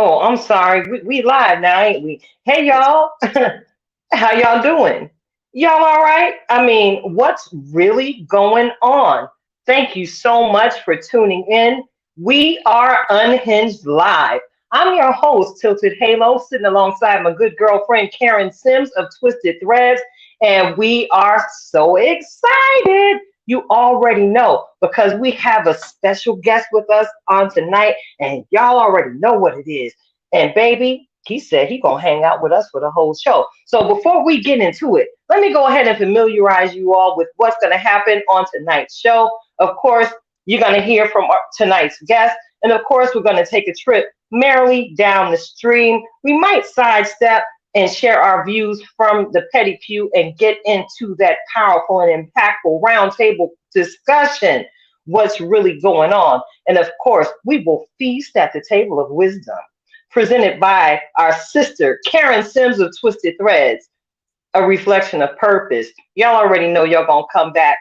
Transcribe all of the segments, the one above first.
Oh, I'm sorry. We live now, ain't we? Hey, y'all. How y'all doing? Y'all all right? I mean, what's really going on? Thank you so much for tuning in. We are Unhinged Live. I'm your host, Tilted Halo, sitting alongside my good girlfriend, Karen Sims of Twisted Threads. And we are so excited. You already know because we have a special guest with us on tonight, and y'all already know what it is. And baby, he said he gonna hang out with us for the whole show. So before we get into it, let me go ahead and familiarize you all with what's gonna happen on tonight's show. Of course, you're gonna hear from tonight's guest, and of course, we're gonna take a trip merrily down the stream. We might sidestep and share our views from the petty pew and get into that powerful and impactful roundtable discussion. What's really going on? And of course, we will feast at the table of wisdom presented by our sister, Karen Sims of Twisted Threads, a reflection of purpose. Y'all already know y'all gonna come back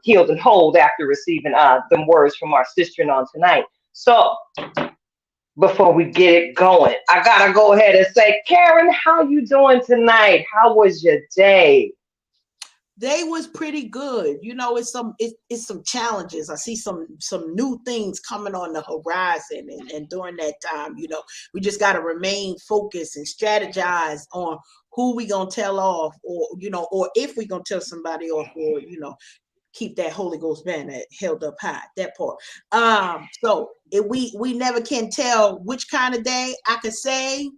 healed and whole after receiving them words from our sister on tonight. So before we get it going, I gotta go ahead and say, Karen, how you doing tonight? How was your day? They was pretty good. It's some challenges. I see some new things coming on the horizon, and during that time, we just got to remain focused and strategize on who we gonna tell off, or if we gonna tell somebody off, or keep that Holy Ghost banner held up high. That part. So if we never can tell which kind of day. I could say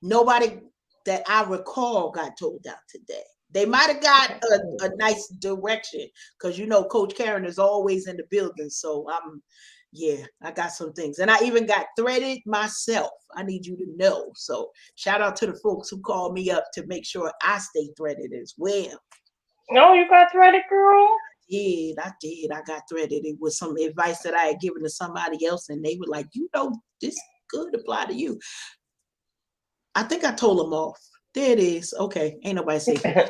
nobody that I recall got told out today. They might have got a nice direction because Coach Karen is always in the building. So I got some things, and I even got threaded myself. I need you to know. So shout out to the folks who called me up to make sure I stay threaded as well. No, you got threaded, girl. I did. I got threaded. It was some advice that I had given to somebody else, and they were like, this could apply to you. I think I told them off. There it is. Okay. Ain't nobody safe. Ain't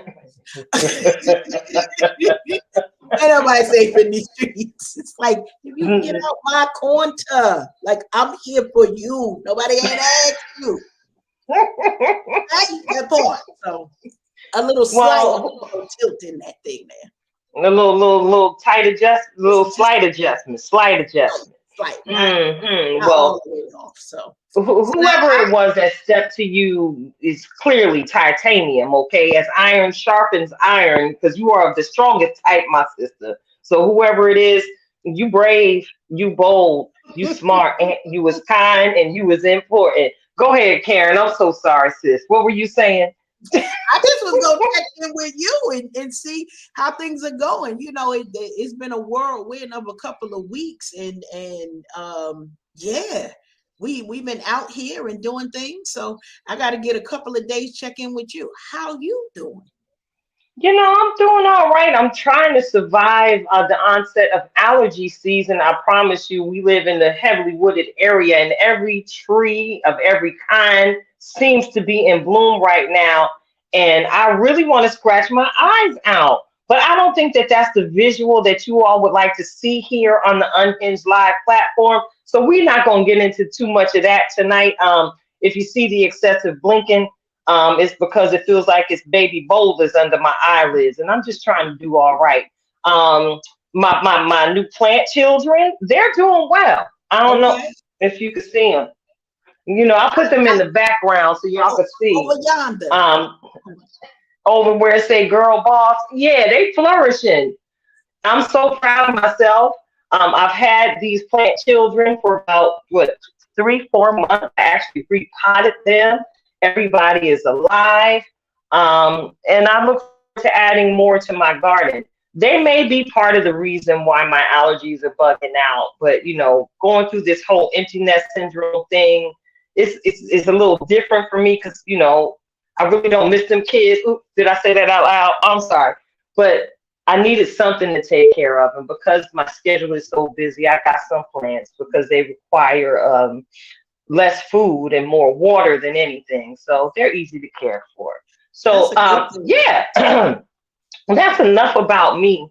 nobody safe in these streets. It's like, if you get out my corner, like I'm here for you. Nobody ain't asked you. That part. So a little tilt in that thing there. A little tight adjustment, little slight adjustment. Slight. Well, off, so whoever it was that stepped to you is clearly titanium, okay? As iron sharpens iron, because you are of the strongest type, my sister. So whoever it is, you brave, you bold, you smart, and you was kind, and you was important. Go ahead, Karen. I'm so sorry, sis. What were you saying? I just was going to check in with you and see how things are going. It's been a whirlwind of a couple of weeks, and we've been out here and doing things. So I got to get a couple of days check in with you. How you doing? I'm doing all right. I'm trying to survive the onset of allergy season. I promise you, we live in a heavily wooded area, and every tree of every kind seems to be in bloom right now. And I really want to scratch my eyes out. But I don't think that that's the visual that you all would like to see here on the Unhinged Live platform. So we're not going to get into too much of that tonight. If you see the excessive blinking, it's because it feels like it's baby boulders under my eyelids, and I'm just trying to do all right. My new plant children, they're doing well. I don't know if you can see them. I put them in the background so y'all can see. Over yonder. Over where it say girl boss. Yeah, they flourishing. I'm so proud of myself. I've had these plant children for about 3-4 months. I actually repotted them. Everybody is alive. And I look forward to adding more to my garden. They may be part of the reason why my allergies are bugging out. But, going through this whole empty nest syndrome thing, it's a little different for me because, I really don't miss them kids. Oops, did I say that out loud? I'm sorry. But I needed something to take care of. And because my schedule is so busy, I got some plants because they require less food and more water than anything. So they're easy to care for. So, that's enough about me.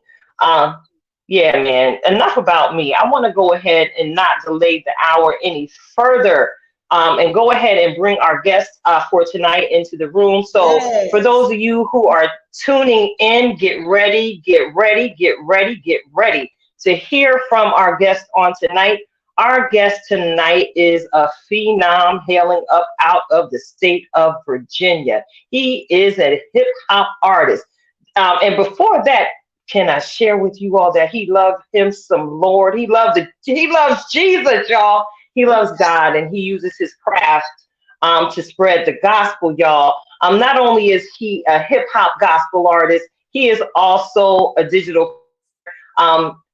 Yeah, man, enough about me. I want to go ahead and not delay the hour any further. and go ahead and bring our guest for tonight into the room. So, for Yes. those of you who are tuning in, get ready, get ready, get ready, get ready to hear from our guest on tonight. Our guest tonight is a phenom hailing up out of the state of Virginia. He is a hip hop artist. And before that, can I share with you all that he loved him some Lord? He loves Jesus, y'all. He loves God, and he uses his craft to spread the gospel, y'all. Not only is he a hip hop gospel artist, he is also a digital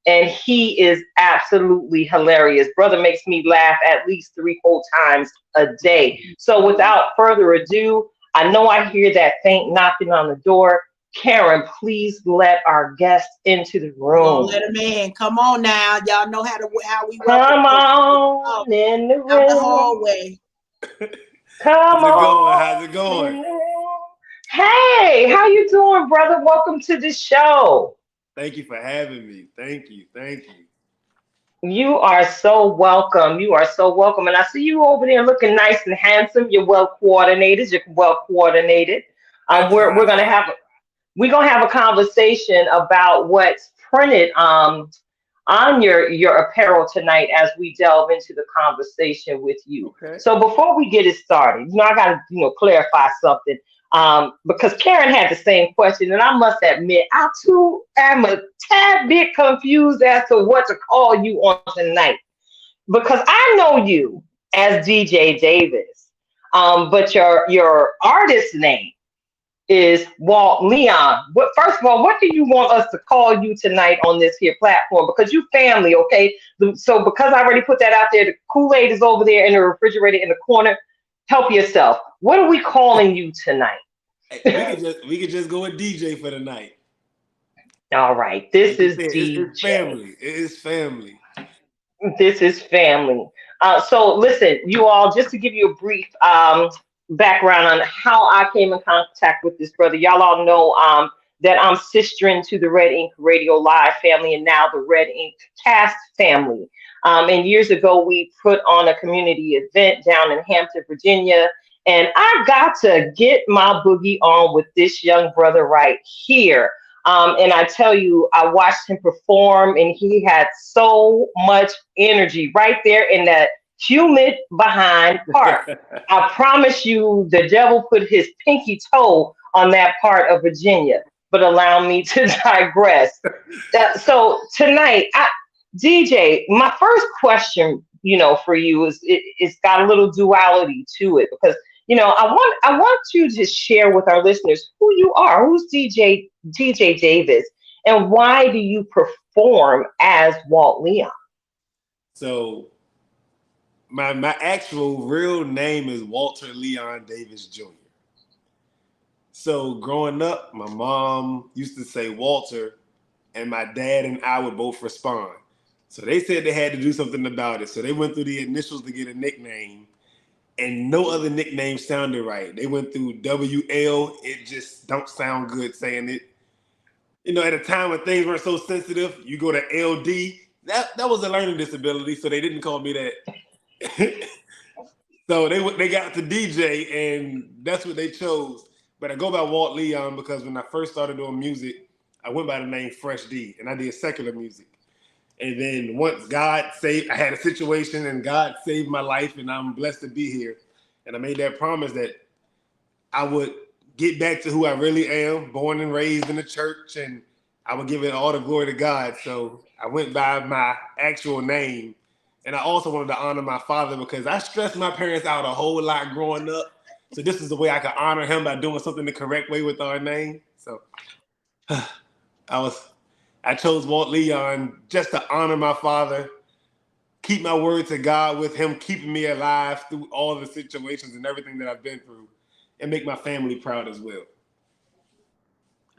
and he is absolutely hilarious. Brother makes me laugh at least three whole times a day. So without further ado, I know I hear that faint knocking on the door. Karen, please let our guest into the We're gonna room. let him in. Come on now. Y'all know how we welcome Come folks. Oh, on in the out the room. hallway. Come How's it going? on How's it going? in the room. Hey, how you doing, brother? Welcome to the show. Thank you for having me. Thank you. Thank you. You are so welcome. You are so welcome. And I see you over there looking nice and handsome. You're well coordinated. You're well coordinated. I We're try. gonna have a conversation about what's printed on your apparel tonight as we delve into the conversation with you. Okay. So before we get it started, I gotta clarify something. Because Karen had the same question, and I must admit, I too am a tad bit confused as to what to call you on tonight. Because I know you as DJ Davis, but your artist name is Walt Leon. But first of all, what do you want us to call you tonight on this here platform? Because you family, okay? So because I already put that out there, the Kool-Aid is over there in the refrigerator in the corner. Help yourself. What are we calling you tonight? Hey, we could just go with DJ for the night. All right, this Like you is said, it's DJ. family. It is family. This is family. So listen, you all, just to give you a brief background on how I came in contact with this brother. Y'all all know that I'm sister to the Red Ink Radio Live family and now the Red Ink Cast family. And years ago, we put on a community event down in Hampton, Virginia. And I got to get my boogie on with this young brother right here. And I tell you, I watched him perform, and he had so much energy right there in that humid behind part. I promise you, the devil put his pinky toe on that part of Virginia. But allow me to digress. So tonight, DJ, my first question, for you is it's got a little duality to it because I want you to share with our listeners who you are. Who's DJ Davis, and why do you perform as Walt Leon? So my actual real name is Walter Leon Davis Jr. So growing up, my mom used to say Walter, and my dad and I would both respond. So they said they had to do something about it. So they went through the initials to get a nickname, and no other nickname sounded right. They went through WL. It just don't sound good saying it. At a time when things weren't so sensitive, you go to LD. That was a learning disability, so they didn't call me that. So they got to DJ, and that's what they chose. But I go by Walt Leon because when I first started doing music, I went by the name Fresh D, and I did secular music. And then once I had a situation, and God saved my life, and I'm blessed to be here. And I made that promise that I would get back to who I really am, born and raised in the church, and I would give it all the glory to God. So I went by my actual name. And I also wanted to honor my father because I stressed my parents out a whole lot growing up. So this is the way I could honor him by doing something the correct way with our name. So I chose Walt Leon just to honor my father, keep my word to God with him keeping me alive through all the situations and everything that I've been through, and make my family proud as well.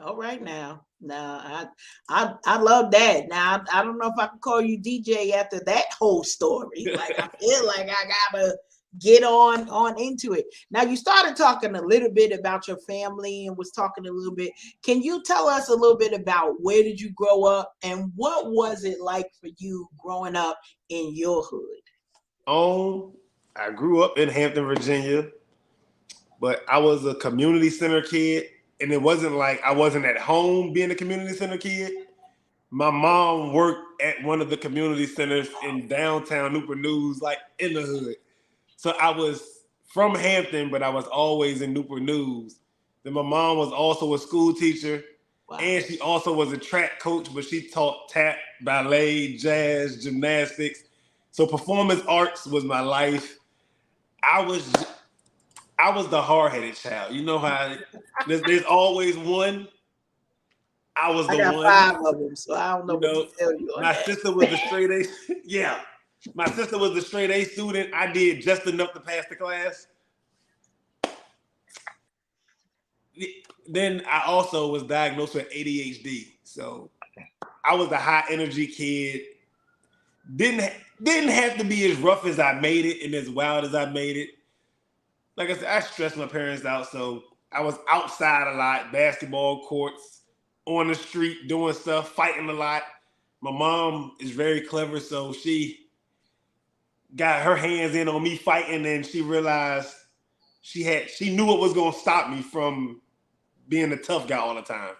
All right now. Now I love that. Now I don't know if I can call you DJ after that whole story. Like I feel like I gotta get on into it. Now you started talking a little bit about your family and was talking a little bit. Can you tell us a little bit about where did you grow up and what was it like for you growing up in your hood? I I grew up in Hampton, Virginia, but I was a community center kid, and it wasn't like I wasn't at home being a community center kid. My mom worked at one of the community centers in downtown Newport News, like in the hood. So I was from Hampton, but I was always in Newport News. Then my mom was also a school teacher, and she also was a track coach, but she taught tap, ballet, jazz, gymnastics. So performance arts was my life. I was the hard-headed child. You know how there's always one. I was the got one. 5 of them, so I don't know what to tell you on my that. sister was the straight A. Yeah. My sister was the straight A student. I did just enough to pass the class. Then I also was diagnosed with ADHD. So I was a high energy kid. Didn't have to be as rough as I made it and as wild as I made it. Like I said, I stressed my parents out. So I was outside a lot, basketball courts, on the street, doing stuff, fighting a lot. My mom is very clever, so she got her hands in on me fighting, and she realized she knew what was gonna stop me from being a tough guy all the time.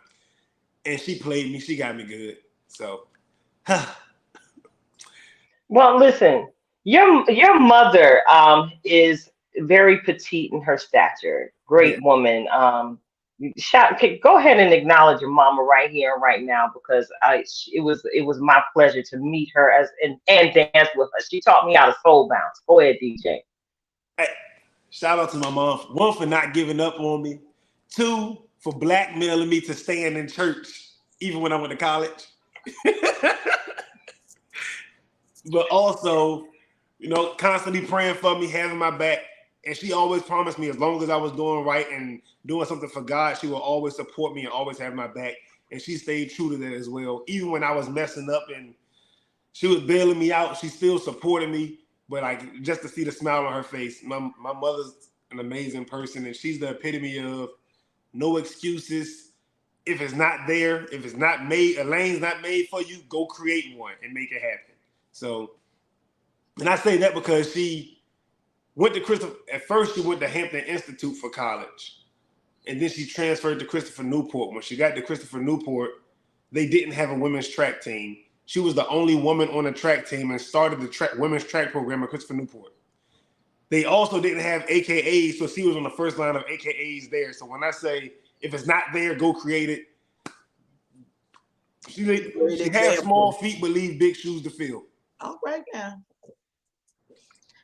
And she played me, she got me good. So Well, listen, your mother is very petite in her stature. yeah. Great woman. Go ahead and acknowledge your mama right here and right now because it was my pleasure to meet her and dance with her. She taught me how to soul bounce. Go ahead, DJ. Hey, shout out to my mom. 1, for not giving up on me. 2, for blackmailing me to stand in church even when I went to college. But also, constantly praying for me, having my back. And she always promised me as long as I was doing right and doing something for God, she will always support me and always have my back. And she stayed true to that as well. Even when I was messing up and she was bailing me out, she still supported me. But like just to see the smile on her face, my mother's an amazing person, and she's the epitome of no excuses. If it's not there, if it's not made, a lane's not made for you, go create one and make it happen. So, and I say that because she went to at first she went to Hampton Institute for college. And then she transferred to Christopher Newport. When she got to Christopher Newport, they didn't have a women's track team. She was the only woman on the track team and started the women's track program at Christopher Newport. They also didn't have AKAs, so she was on the first line of AKAs there. So when I say, if it's not there, go create it. She has small feet, but leave big shoes to fill. All right now.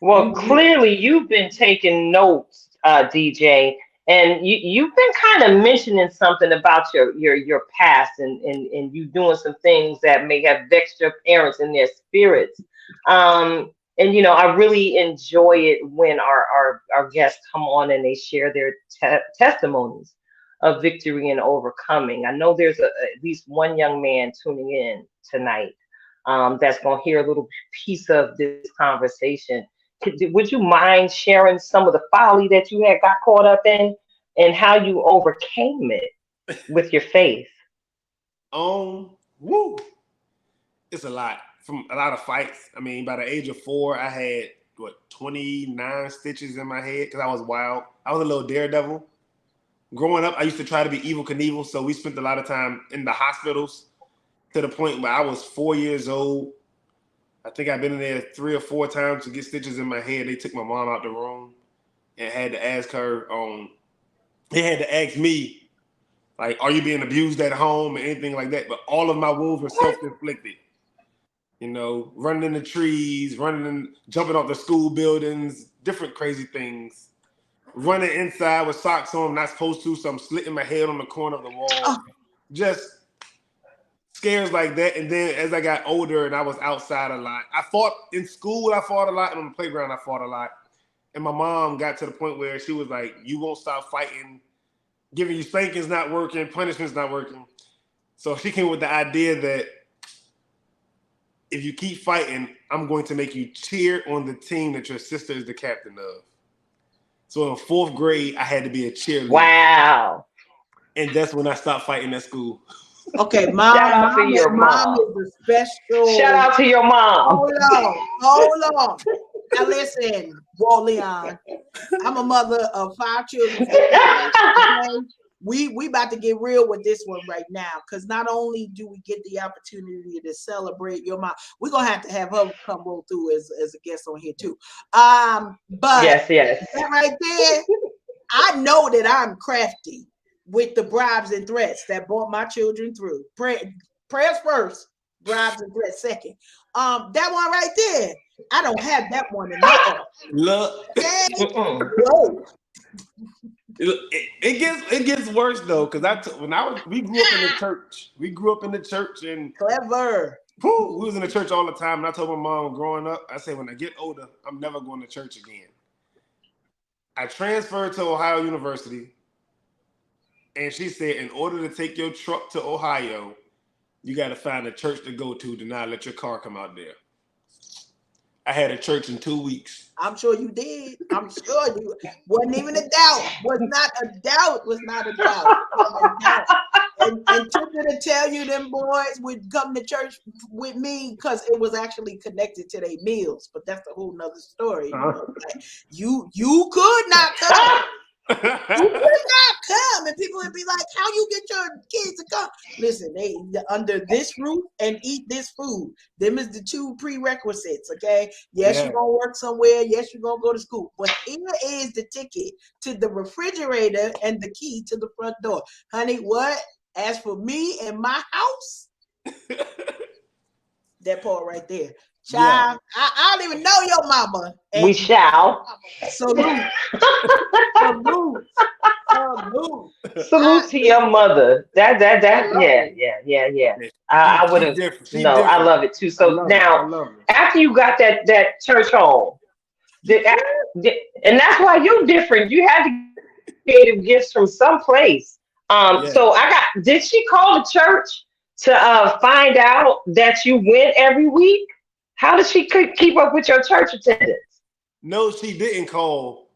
Well, clearly you've been taking notes, DJ, and you've been kind of mentioning something about your past and you doing some things that may have vexed your parents in their spirits. And I really enjoy it when our guests come on and they share their testimonies of victory and overcoming. I know there's at least one young man tuning in tonight that's going to hear a little piece of this conversation. Would you mind sharing some of the folly that you had got caught up in and how you overcame it with your faith? Woo. It's a lot. From a lot of fights. I mean, by the age of 4, I had 29 stitches in my head because I was wild. I was a little daredevil. Growing up, I used to try to be Evel Knievel, so we spent a lot of time in the hospitals to the point where I was 4 years old. I think I've been in there 3 or 4 times to get stitches in my head. They took my mom out the room and had to ask her, they had to ask me, like, are you being abused at home or anything like that? But all of my wounds were self-inflicted. Running in the trees, jumping off the school buildings, different crazy things. Running inside with socks on, not supposed to, so I'm slitting my head on the corner of the wall. Just scares like that. And then as I got older and I was outside a lot, I fought in school, I fought a lot, and on the playground, I fought a lot. And my mom got to the point where she was like, you won't stop fighting. Giving you spankings not working, punishment's not working. So she came with the idea that if you keep fighting, I'm going to make you cheer on the team that your sister is the captain of. So in 4th grade, I had to be a cheerleader. Wow. And that's when I stopped fighting at school. Okay, mom. Shout out to your mom. Is a special. Shout out to your mom. Hold on. Now listen, Walt Leon, I'm a mother of 5 children. Okay? We about to get real with this one right now, because not only do we get the opportunity to celebrate your mom, we're gonna have to have her come roll through as a guest on here too. But Yes. that right there, I know that I'm crafty with the bribes and threats that brought my children through. Prayers first, bribes and threats second. That one right there, I don't have that one in my arm. Look, Okay? Mm-mm. Whoa. it gets worse though, because we grew up in the church. We grew up in the church, and Clever. we was in the church all the time. And I told my mom growing up, I said, when I get older, I'm never going to church again. I transferred to Ohio University, and she said, in order to take your truck to Ohio, you got to find a church to go to not let your car come out there. I had a church in 2 weeks. I'm sure you did. I'm sure you wasn't even a doubt. Was not a doubt. Was not a doubt. Wasn't a doubt. And to tell you, them boys would come to church with me because it was actually connected to their meals. But that's a whole nother story. You could not come. You could not come, and people would be like, "How you get your kids to come?" Listen, they under this roof and eat this food. Them is the 2 prerequisites. Okay, yes, you're gonna work somewhere. Yes, you're gonna go to school. But here is the ticket to the refrigerator and the key to the front door, honey. What? As for me and my house, that part right there, child. Yeah. I don't even know your mama. And we shall salute. Salute to your mother. That yeah. I would have. No, I love it too. So now, after you got that church home, and that's why you're different. You had to get creative gifts from someplace. So did she call the church to find out that you went every week? How did she keep up with your church attendance? No, she didn't call.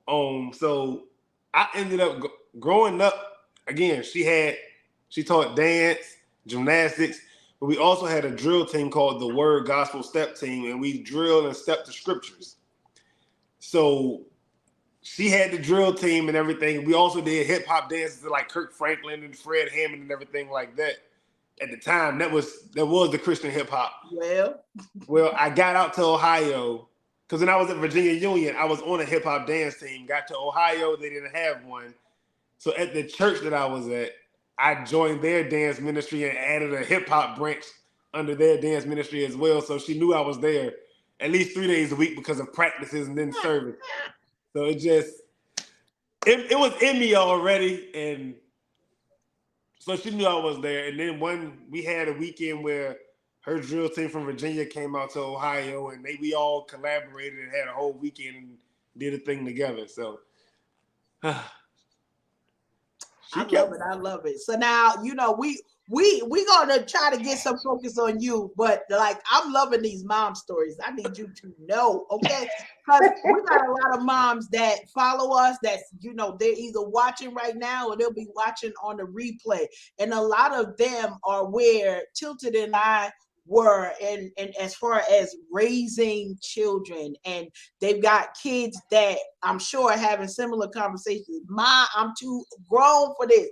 So I ended up growing up. Again, she taught dance, gymnastics, but we also had a drill team called the Word Gospel Step Team, and we drilled and stepped the scriptures. So she had the drill team and everything. We also did hip hop dances like Kirk Franklin and Fred Hammond and everything like that. At the time, that was the Christian hip hop. Well, I got out to Ohio because when I was at Virginia Union, I was on a hip hop dance team. Got to Ohio, they didn't have one. So at the church that I was at, I joined their dance ministry and added a hip hop branch under their dance ministry as well. So she knew I was there at least 3 days a week because of practices and then service. So it was in me already, and so she knew I was there. And then we had a weekend where her drill team from Virginia came out to Ohio, and we all collaborated and had a whole weekend and did a thing together. So I love it. So now, we gonna try to get some focus on you, but like I'm loving these mom stories. I need you to know, okay? Because we got a lot of moms that follow us that's they're either watching right now or they'll be watching on the replay. And a lot of them are where Tilted and I were and as far as raising children, and they've got kids that I'm sure are having similar conversations. I'm too grown for this,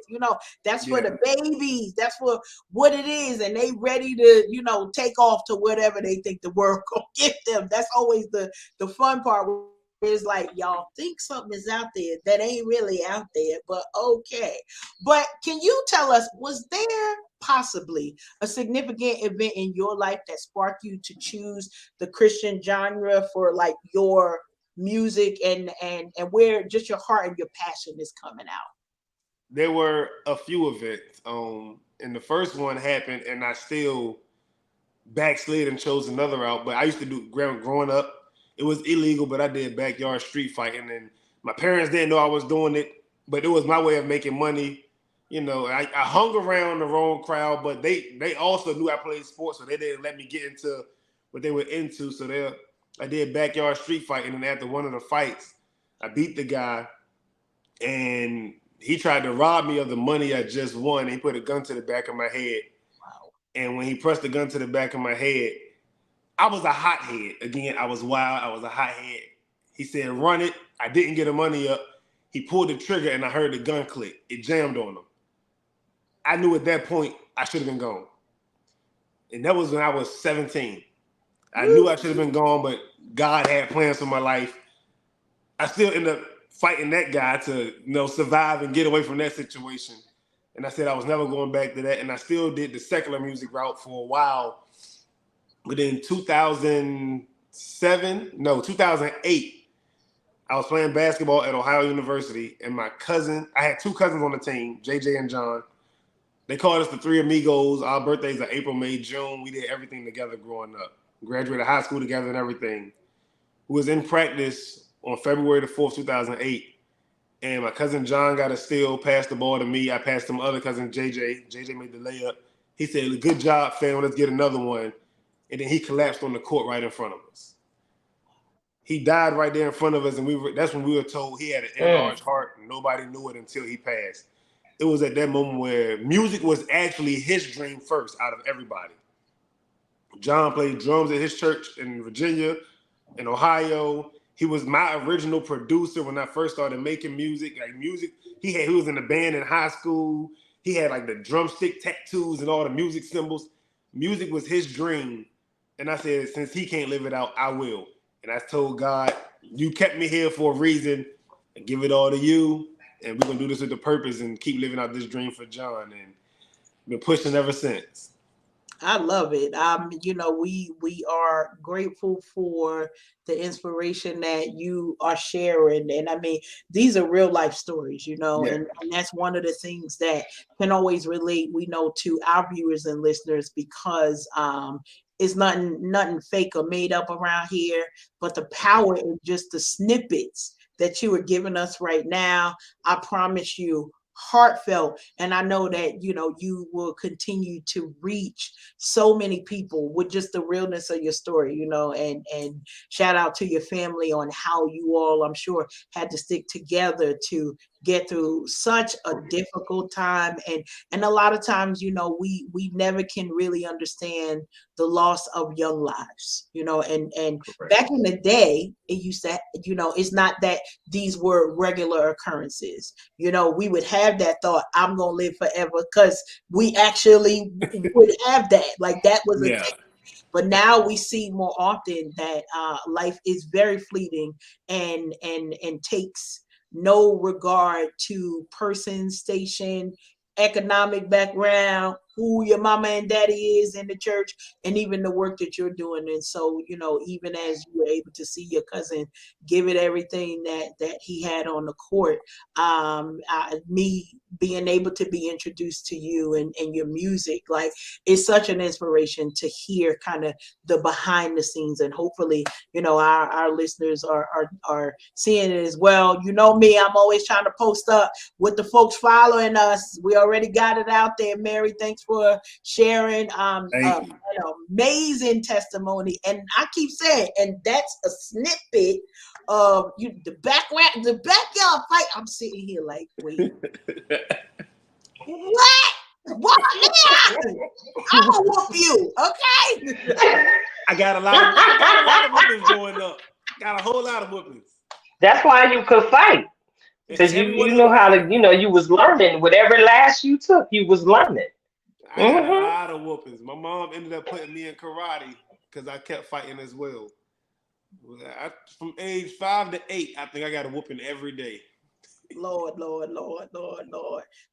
that's for the babies, that's for what it is, and they ready to take off to whatever they think the world gonna give them. That's always the fun part. It's like y'all think something is out there that ain't really out there, but okay. But can you tell us, was there possibly a significant event in your life that sparked you to choose the Christian genre for like your music and where just your heart and your passion is coming out? There were a few events. And the first one happened, and I still backslid and chose another route. But I used to do growing up. It was illegal, but I did backyard street fighting, and my parents didn't know I was doing it, but it was my way of making money. I hung around the wrong crowd, but they also knew I played sports, so they didn't let me get into what they were into. So I did backyard street fighting, and after one of the fights, I beat the guy, and he tried to rob me of the money I just won. He put a gun to the back of my head. Wow. And when he pressed the gun to the back of my head, I was a hothead. Again, I was wild. I was a hothead. He said, run it. I didn't get the money up. He pulled the trigger and I heard the gun click. It jammed on him. I knew at that point I should have been gone. And that was when I was 17. I knew I should have been gone, but God had plans for my life. I still ended up fighting that guy to, survive and get away from that situation. And I said I was never going back to that. And I still did the secular music route for a while. But in 2008, I was playing basketball at Ohio University. And I had two cousins on the team, JJ and John. They called us the Three Amigos. Our birthdays are April, May, June. We did everything together growing up. Graduated high school together and everything. We was in practice on February the 4th, 2008. And my cousin John got a steal, passed the ball to me. I passed to my other cousin, JJ. JJ made the layup. He said, good job, fam. Let's get another one. And then he collapsed on the court right in front of us. He died right there in front of us. And that's when we were told he had an enlarged heart. And nobody knew it until he passed. It was at that moment where music was actually his dream first out of everybody. John played drums at his church in Virginia, in Ohio. He was my original producer when I first started making music. He was in the band in high school. He had like the drumstick tattoos and all the music symbols. Music was his dream. And I said, since he can't live it out, I will. And I told God, you kept me here for a reason. I give it all to you. And we're going to do this with the purpose and keep living out this dream for John. And been pushing ever since. I love it. We are grateful for the inspiration that you are sharing. And I mean, these are real life stories, and that's one of the things that can always relate, we know, to our viewers and listeners, because it's nothing fake or made up around here, but the power in just the snippets that you are giving us right now, I promise you, heartfelt. And I know that, you will continue to reach so many people with just the realness of your story, and shout out to your family on how you all, I'm sure, had to stick together to get through such a difficult time. And a lot of times, we never can really understand the loss of young lives, and back in the day, it used to, it's not that these were regular occurrences. We would have that thought, I'm going to live forever, because we actually would have that. Like that was a thing. But now we see more often that life is very fleeting and takes no regard to person, station, economic background, who your mama and daddy is in the church, and even the work that you're doing. And so, even as you were able to see your cousin give it everything that he had on the court, me being able to be introduced to you and your music, like, it's such an inspiration to hear kind of the behind the scenes. And hopefully, our listeners are seeing it as well. Me, I'm always trying to post up with the folks following us. We already got it out there. Mary, thanks for sharing an amazing testimony. And I keep saying, and that's a snippet of the backyard fight. I'm sitting here like, wait, what? I'm gonna whoop you, okay? I got a lot of whoopings going up. Got a whole lot of whoopings. That's why you could fight. Because you know how to, you was learning. Whatever lash you took, you was learning. I got a lot of whoopings. My mom ended up putting me in karate because I kept fighting as well. From age 5 to 8, I think I got a whooping every day. Lord.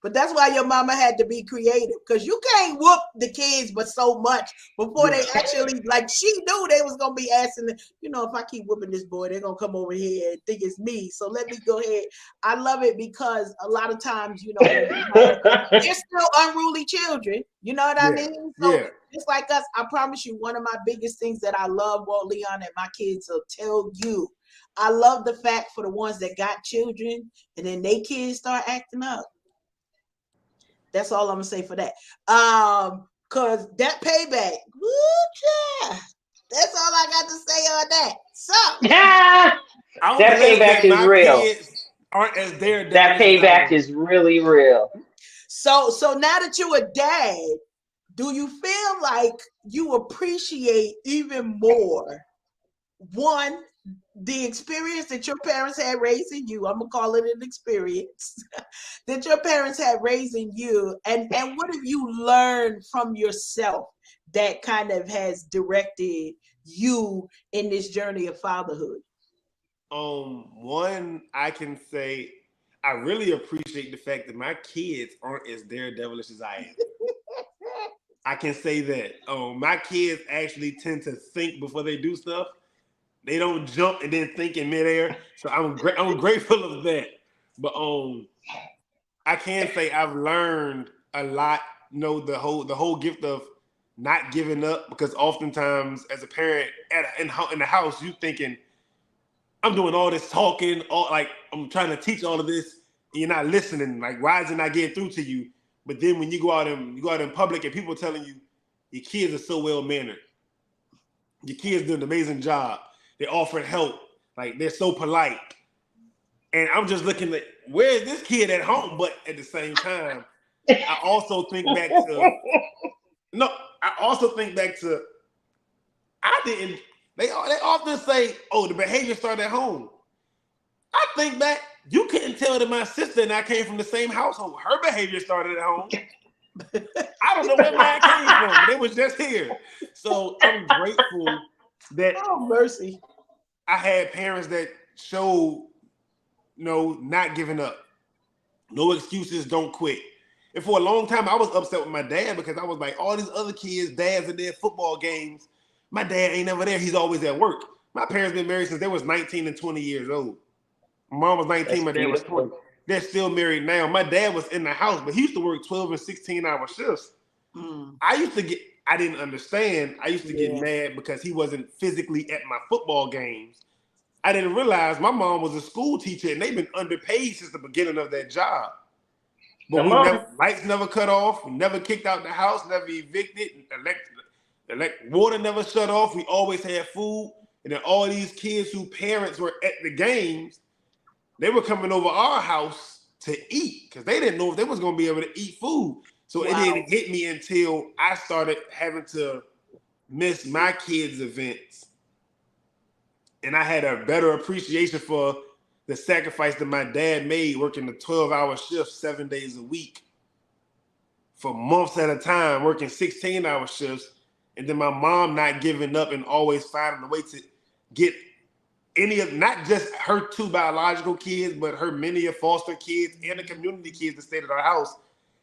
But that's why your mama had to be creative, because you can't whoop the kids but so much before they actually, like, she knew they was going to be asking, if I keep whooping this boy, they're going to come over here and think it's me. So let me go ahead. I love it because a lot of times, they're still unruly children. You know what I mean? So just like us, I promise you, one of my biggest things that I love, Walt Leon, and my kids will tell you, I love the fact for the ones that got children and then they kids start acting up. That's all I'm gonna say for that. Cause that payback, woo, that's all I got to say on that. So that payback is real. Aren't as their that payback is really real. So now that you're a dad, do you feel like you appreciate even more, one, the experience that your parents had raising you, I'm gonna call it an experience that your parents had raising you, and what have you learned from yourself that kind of has directed you in this journey of fatherhood? One, I can say I really appreciate the fact that my kids aren't as daredevilish as I am. I can say that. My kids actually tend to think before they do stuff. They don't jump and then think in midair. So I'm grateful of that. But I can say I've learned a lot. You know, the whole gift of not giving up, because oftentimes as a parent in the house, you thinking I'm doing all this talking, all like I'm trying to teach all of this, and you're not listening. Like, why is it not getting through to you? But then when you go out in public and people are telling you your kids are so well mannered, your kids do an amazing job, they're offering help, like they're so polite, and I'm just looking at where is this kid at home? But at the same time, I also think back to no, I also think back to I didn't. They often say, "Oh, the behavior started at home." I think back, you couldn't tell that my sister and I came from the same household. Her behavior started at home. I don't know where mine came from, but it was just here. So I'm grateful that Oh, mercy. I had parents that showed, not giving up. No excuses, don't quit. And for a long time, I was upset with my dad because I was like, all these other kids, dads at their football games, my dad ain't never there. He's always at work. My parents been married since they was 19 and 20 years old. My mom was 19, That's my dad was 20. beautiful. They're still married now. My dad was in the house, but he used to work 12 and 16-hour shifts. Mm, I didn't understand. I used to get yeah. mad because he wasn't physically at my football games. I didn't realize my mom was a school teacher and they've been underpaid since the beginning of that job. But Come we never, on. lights never cut off. We never kicked out the house, never evicted. Water never shut off. We always had food. And then all these kids whose parents were at the games, they were coming over our house to eat because they didn't know if they was going to be able to eat food. So it Wow. didn't hit me until I started having to miss my kids' events. And I had a better appreciation for the sacrifice that my dad made working the 12-hour shift 7 days a week for months at a time, working 16-hour shifts. And then my mom not giving up and always finding a way to get any of, not just her two biological kids, but her many of foster kids and the community kids that stayed at our house,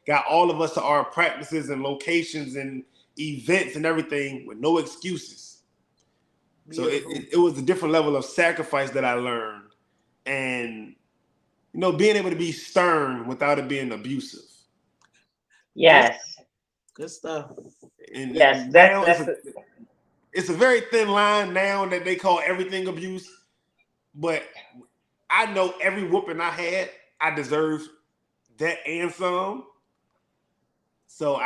got all of us to our practices and locations and events and everything with no excuses. So it was a different level of sacrifice that I learned. And, being able to be stern without it being abusive. Yes. Good stuff. Yes. And That's now it's a very thin line now that they call everything abuse. But I know every whooping I had, I deserved that and some. So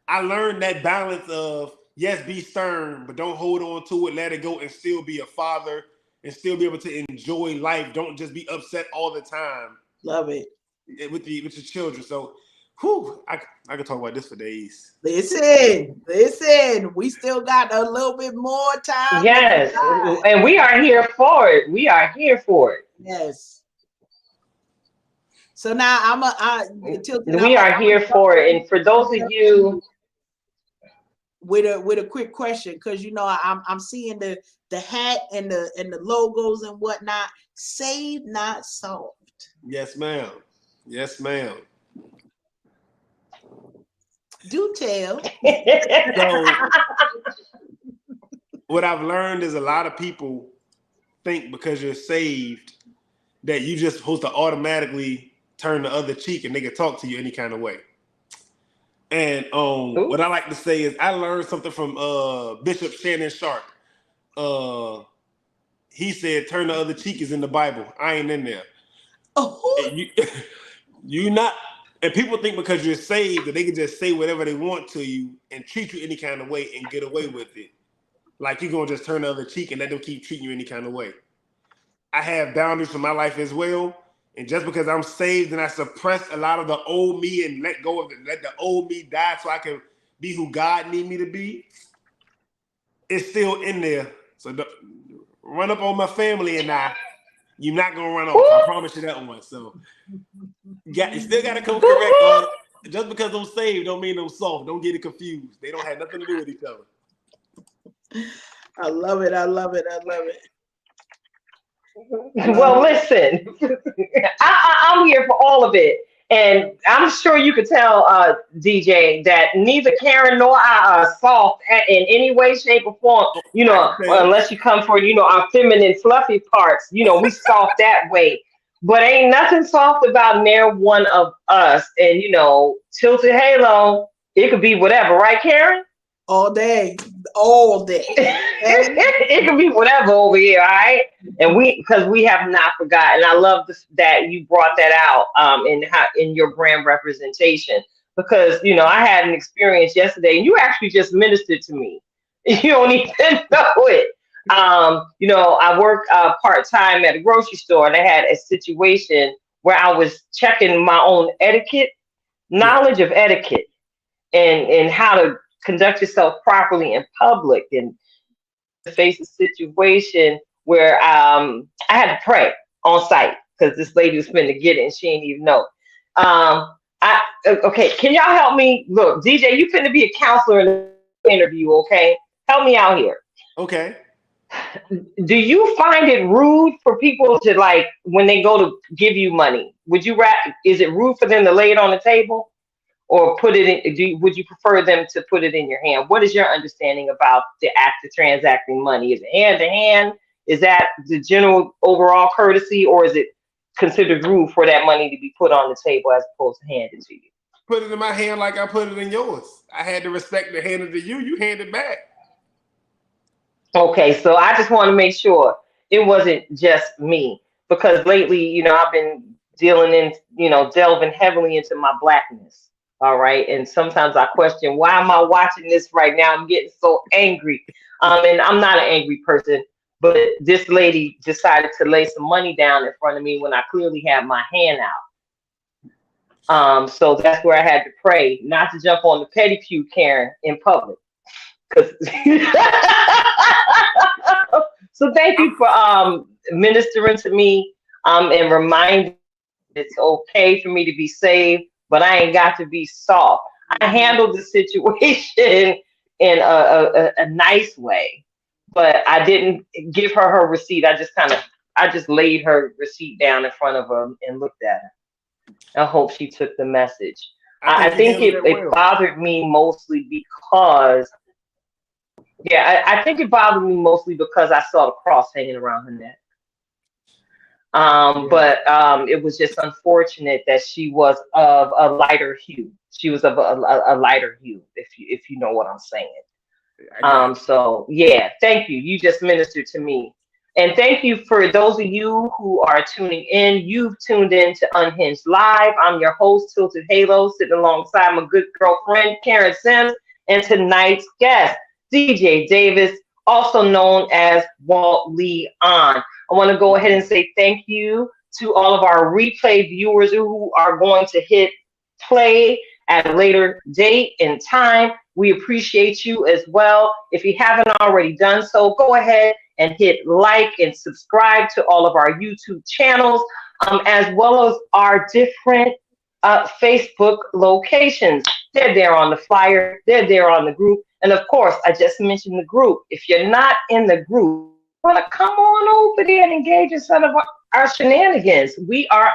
I learned that balance of, yes, be stern, but don't hold on to it, let it go, and still be a father and still be able to enjoy life. Don't just be upset all the time. Love it. With your children. So, I could talk about this for days. Listen. We still got a little bit more time. yes. And we are here for it. We are here for it. Yes. So now We are here for it. And for those of you, with a quick question, because I'm seeing the hat and the logos and whatnot. Save not solved. Yes, ma'am. Yes, ma'am. Do tell. So what I've learned is a lot of people think because you're saved that you just supposed to automatically turn the other cheek and they can talk to you any kind of way. And what I like to say is I learned something from Bishop Shannon Sharp. He said, "Turn the other cheek" is in the Bible. I ain't in there. Oh. You not, and people think because you're saved that they can just say whatever they want to you and treat you any kind of way and get away with it. Like you're gonna just turn the other cheek and let them keep treating you any kind of way. I have boundaries for my life as well. And just because I'm saved and I suppress a lot of the old me and let go of it, let the old me die so I can be who God need me to be, it's still in there. So run up on my family and you're not gonna run off. I promise you that one. So you still gotta come correct. Just because I'm saved don't mean I'm soft. Don't get it confused. They don't have nothing to do with each other. I love it. I love it. I love it. Well, listen, I'm here for all of it. And I'm sure you could tell, DJ, that neither Karen nor I are soft in any way, shape, or form. I can tell. Unless you come for, our feminine, fluffy parts. We soft that way. But ain't nothing soft about near one of us. And, Tilted Halo, it could be whatever, right, Karen? All day. All day. It can be whatever over here, all right? And because we have not forgotten. I love that you brought that out in your brand representation, because I had an experience yesterday, and you actually just ministered to me. You don't even know it. I work part-time at a grocery store, and I had a situation where I was checking my own knowledge of etiquette, and how to conduct yourself properly in public, and face a situation where I had to pray on site because this lady was finna get it and she didn't even know. Okay, can y'all help me? Look, DJ, you finna be a counselor in the interview, okay? Help me out here. Okay. Do you find it rude for people to, when they go to give you money? Is it rude for them to lay it on the table? Or put it in? Would you prefer them to put it in your hand? What is your understanding about the act of transacting money? Is it hand to hand? Is that the general overall courtesy, or is it considered rude for that money to be put on the table as opposed to handed to you? Put it in my hand like I put it in yours. I had to respect to hand it to you. You hand it back. Okay, so I just want to make sure it wasn't just me, because lately, I've been delving heavily into my blackness. All right. And sometimes I question, why am I watching this right now? I'm getting so angry. And I'm not an angry person, but this lady decided to lay some money down in front of me when I clearly had my hand out. So that's where I had to pray not to jump on the pedicure, Karen, in public. So thank you for ministering to me and reminding it's okay for me to be saved, but I ain't got to be soft. I handled the situation in a nice way, but I didn't give her receipt. I just laid her receipt down in front of her and looked at her. I hope she took the message. I think it bothered me mostly because, I think it bothered me mostly because I saw the cross hanging around her neck. But it was just unfortunate that she was of a lighter hue. She was of a lighter hue, if you know what I'm saying. So yeah, thank you. You just ministered to me. And thank you for those of you who are tuning in. You've tuned in to Unhinged Live. I'm your host, Tilted Halo, sitting alongside my good girlfriend, Karen Sims, and tonight's guest, DJ Davis, also known as Walt Leon. I want to go ahead and say thank you to all of our replay viewers who are going to hit play at a later date and time. We appreciate you as well. If you haven't already done so, go ahead and hit like and subscribe to all of our YouTube channels, as well as our different Facebook locations. They're there on the flyer. They're there on the group. And of course, I just mentioned the group. If you're not in the group, well, come on over there and engage in some of our shenanigans. We are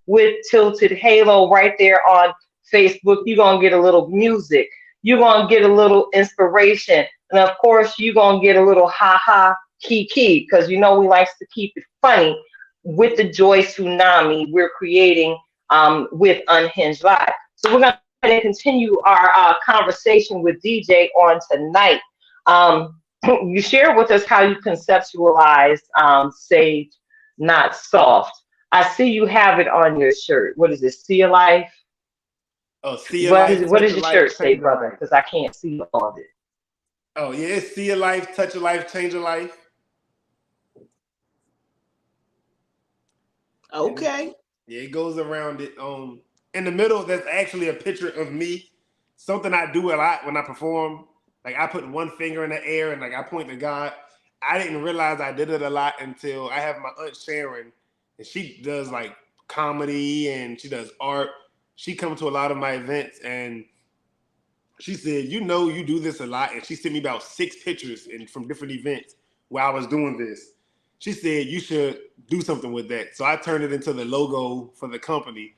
with Tilted Halo right there on Facebook. You're going to get a little music. You're going to get a little inspiration. And of course, you're going to get a little ha-ha, kiki, because we like to keep it funny with the joy tsunami we're creating with Unhinged Live. So we're going to continue our conversation with DJ on tonight. You share with us how you conceptualize Saved, Not Soft. I see you have it on your shirt. What is it, See a Life? Oh, See a Life. What does your shirt say, brother? Because I can't see all of it. Oh, yeah, it's See a Life, Touch a Life, Change a Life. Okay. Yeah, it goes around it. In the middle, that's actually a picture of me. Something I do a lot when I perform. Like I put one finger in the air and I point to God. I didn't realize I did it a lot until I have my aunt Sharon, and she does like comedy and she does art. She comes to a lot of my events, and she said, "You know, you do this a lot." And she sent me about 6 pictures from different events where I was doing this. She said, "You should do something with that." So I turned it into the logo for the company.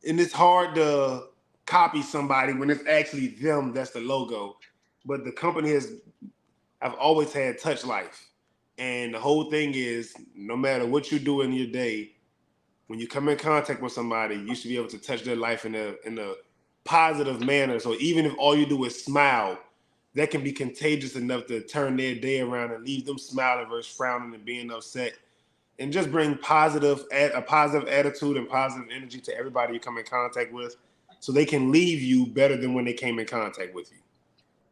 And it's hard to copy somebody when it's actually them that's the logo. But the company I've always had Touch Life. And the whole thing is, no matter what you do in your day, when you come in contact with somebody, you should be able to touch their life in a positive manner. So even if all you do is smile, that can be contagious enough to turn their day around and leave them smiling versus frowning and being upset. And just bring a positive attitude and positive energy to everybody you come in contact with, so they can leave you better than when they came in contact with you.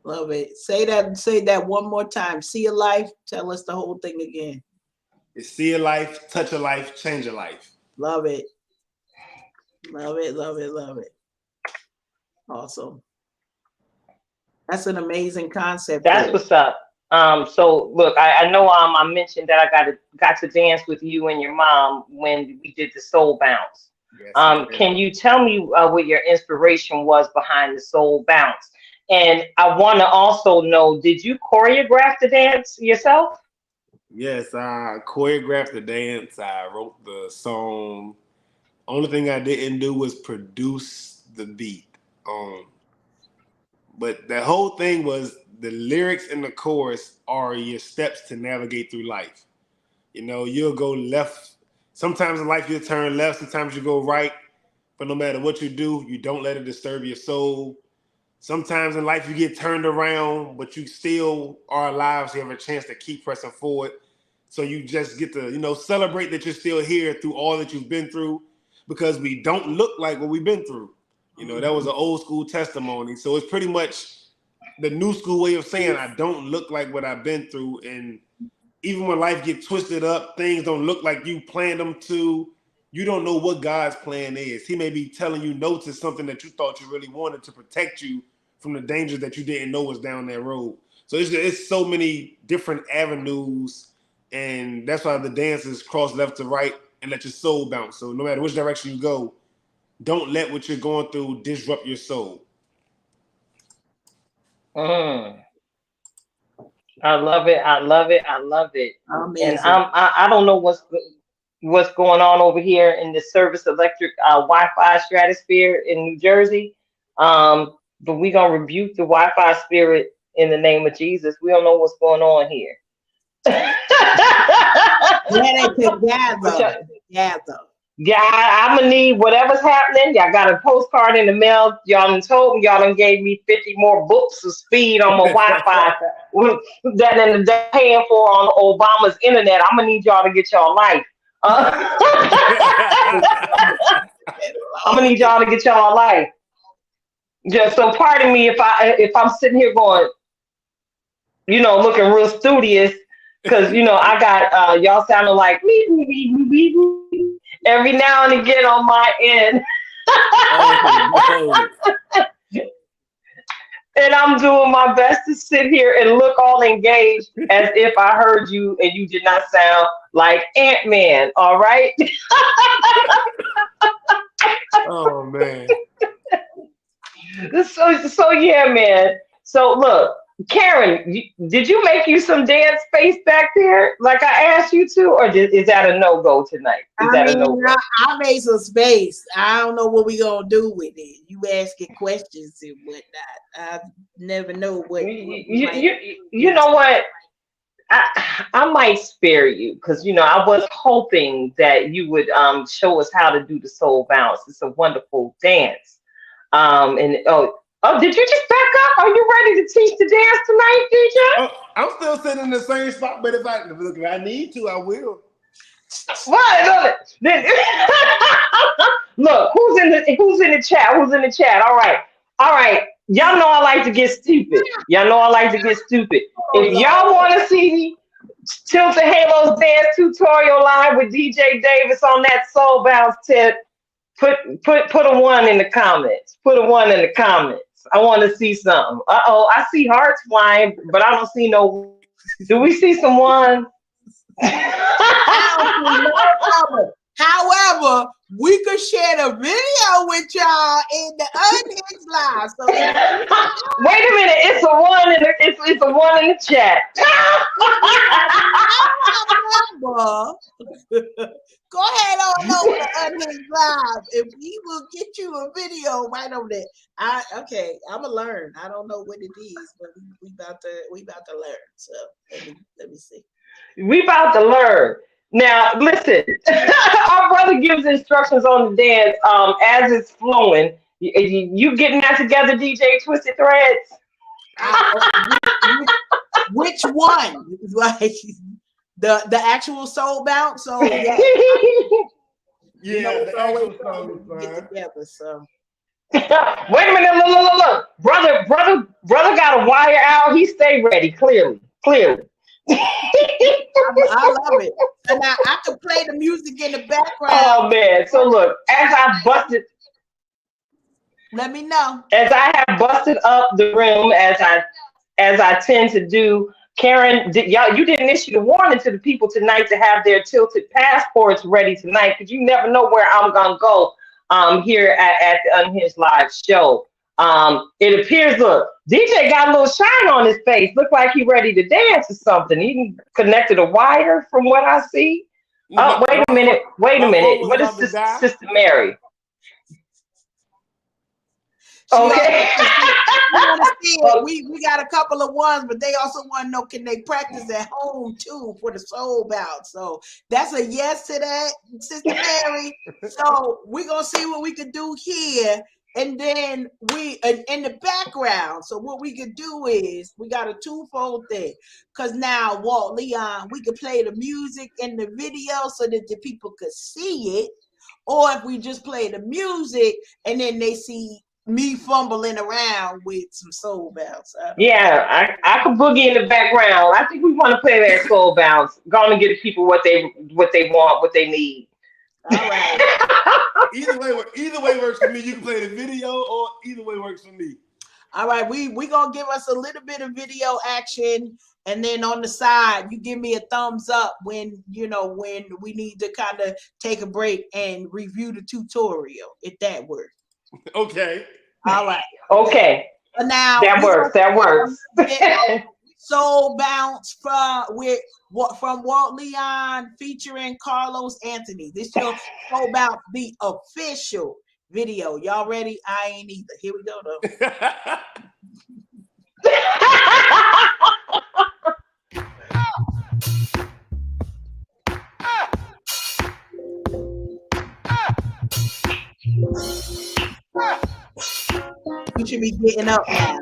Love it. Say that one more time. See a life. Tell us the whole thing again. It's see a life, touch a life, change a life. Love it. Love it. Love it. Love it. Awesome. That's an amazing concept. That's what's up. So look, I know I mentioned that I got to dance with you and your mom when we did the soul bounce. Yes, Can you tell me what your inspiration was behind the soul bounce? And I want to also know, did you choreograph the dance yourself? Yes, I choreographed the dance. I wrote the song. Only thing I didn't do was produce the beat. But the whole thing was the lyrics and the chorus are your steps to navigate through life. You know, you'll go left. Sometimes in life you'll turn left. Sometimes you go right. But no matter what you do, you don't let it disturb your soul. Sometimes in life you get turned around, but you still are alive, so you have a chance to keep pressing forward. So you just get to, celebrate that you're still here through all that you've been through, because we don't look like what we've been through. That was an old school testimony. So it's pretty much the new school way of saying I don't look like what I've been through. And even when life gets twisted up, things don't look like you planned them to. You don't know what God's plan is. He may be telling you no to something that you thought you really wanted to protect you from the dangers that you didn't know was down that road. So it's so many different avenues, and that's why the dance is cross left to right and let your soul bounce. So no matter which direction you go, don't let what you're going through disrupt your soul. I love it. I love it. I love it. Amazing. And I don't know what's going on over here in the Service Electric Wi-Fi stratosphere in New Jersey. But we're gonna rebuke the Wi-Fi spirit in the name of Jesus. We don't know what's going on here. Together. Yeah, I'm gonna need whatever's happening. Y'all got a postcard in the mail. Y'all done told me, y'all done gave me 50 more books of speed on my Wi-Fi that in the paying for on Obama's internet. I'm gonna need y'all to get y'all life. I'm gonna need y'all to get y'all life. Just so pardon me if I'm sitting here going, looking real studious, because I got y'all sounding like me every now and again on my end. And I'm doing my best to sit here and look all engaged as if I heard you and you did not sound like Ant-Man, all right? Oh, man. So yeah, man. So look, Karen, did you make you some dance space back there like I asked you to, or is that a no-go tonight? I made some space. I don't know what we gonna do with it. You asking questions and whatnot. I never know what. You know what? I might spare you because I was hoping that you would show us how to do the soul bounce. It's a wonderful dance. Did you just back up? Are you ready to teach the dance tonight, DJ? Oh, I'm still sitting in the same spot, but if I need to, I will. What? Look, who's in the chat? Who's in the chat? All right. Y'all know I like to get stupid. If y'all want to see me tilt the Halos dance tutorial line with DJ Davis on that soul bounce tip, put a 1 in the comments. I want to see something. I see hearts flying, but I don't see no Do we see some ones? However, we could share the video with y'all in the Unhinged Live. So wait a minute, it's a one in the it's a one in the chat. Go ahead on over to Unhinged Live, and we will get you a video right over there. Okay, I'm gonna learn. I don't know what it is, but we about to learn. So let me see. We about to learn. Now, listen, our brother gives instructions on the dance as it's flowing. You getting that together, DJ Twisted Threads? Which one? Like the actual soul bounce? So yeah. The actual song is get together. So wait a minute, look. Brother got a wire out. He stay ready, clearly. I love it. And now I can play the music in the background. Oh man. So look, as I busted, let me know. As I have busted up the room as I tend to do, Karen, you didn't issue the warning to the people tonight to have their tilted passports ready tonight, because you never know where I'm gonna go here at the Unhinged Live show. It appears, look, DJ got a little shine on his face. Look like he ready to dance or something. He connected a wire from what I see. Oh, wait a minute. What is Sister Mary? Okay. We got a couple of ones, but they also want to know, can they practice at home too for the soul bounce? So that's a yes to that, Sister Mary. So we're gonna see what we could do here. And then we in the background. So what we could do is we got a twofold thing. Because now Walt Leon, we could play the music in the video so that the people could see it. Or if we just play the music and then they see me fumbling around with some soul bounce. Yeah, I could boogie in the background. I think we want to play that soul bounce. Going to get the people what they want, what they need. All right. Either way works for me. You can play the video, or either way works for me. All right, we gonna give us a little bit of video action, and then on the side, you give me a thumbs up when we need to kind of take a break and review the tutorial, if that works. Okay. All right. Okay. Now that works. Soul Bounce from Walt Leon featuring Carlos Anthony. This show Soul Bounce, the official video. Y'all ready? I ain't either. Here we go though. You should be getting up now.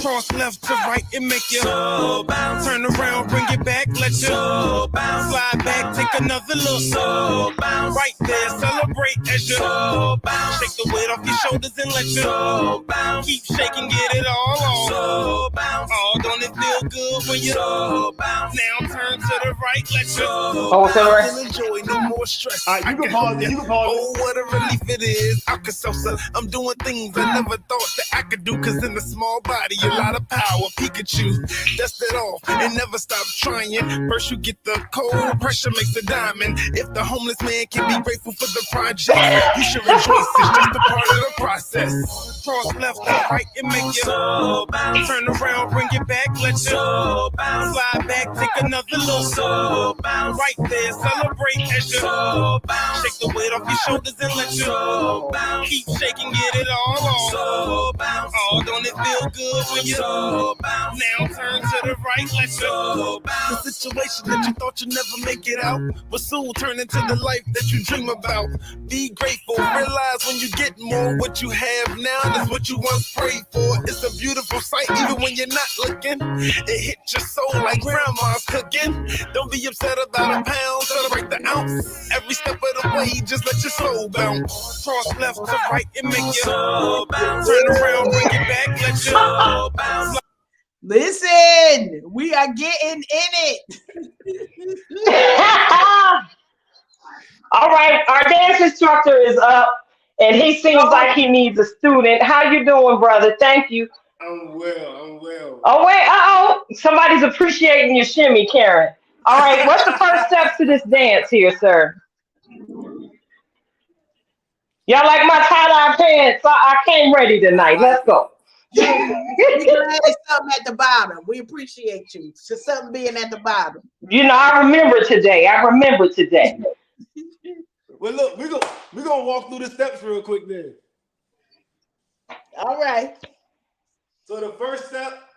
Cross left to right and make you soul bounce. Turn around, bring it back, let you soul bounce. Slide back, take another look. Soul bounce. Right there, celebrate as you soul bounce. Shake the weight off your shoulders and let you soul bounce. Keep shaking, get it all on. Soul bounce. Oh, don't it feel good when you soul bounce? Now turn to the right, let you soul bounce. And enjoy, no more stress. You can pause it. Oh, what a relief it is. Alka-Seltzer. I'm doing things I never thought that I could do, cause in a small body, a lot of power. Pikachu, dust it off and never stop trying. First you get the cold, pressure makes a diamond. If the homeless man can be grateful for the project, you should rejoice. It's just a part of the process. Cross left to right and make you soul bounce. Turn around, bring it back, let you soul bounce. Slide back, take another look. Soul bounce. Right there, celebrate as you soul bounce. Shake the weight off your shoulders and let you soul bounce. Keep shaking, get it all on. Soul bounce. Oh, don't it feel good when you soul bounce? Now turn to the right, let you soul bounce. The situation that you thought you'd never make it out will soon turn into the life that you dream about. Be grateful, realize when you get more, what you have now is what you once prayed for. It's a beautiful sight, even when you're not looking. It hit your soul like grandma's cooking. Don't be upset about a pound, celebrate the ounce. Every step of the way, just let your soul bounce. Cross left to right and make your soul bounce. Turn around, bring it back, let your soul bounce. Listen, we are getting in it. All right, our dance instructor is up. And he seems like he needs a student. How you doing, brother? Thank you. I'm well. I'm well. Oh wait, somebody's appreciating your shimmy, Karen. All right, what's the first steps to this dance here, sir? Y'all like my tie-dye pants? I came ready tonight. I Let's go. We glad it's something at the bottom. We appreciate you. So something being at the bottom. I remember today. I remember today. Well, look, we're gonna walk through the steps real quick then. All right. So the first step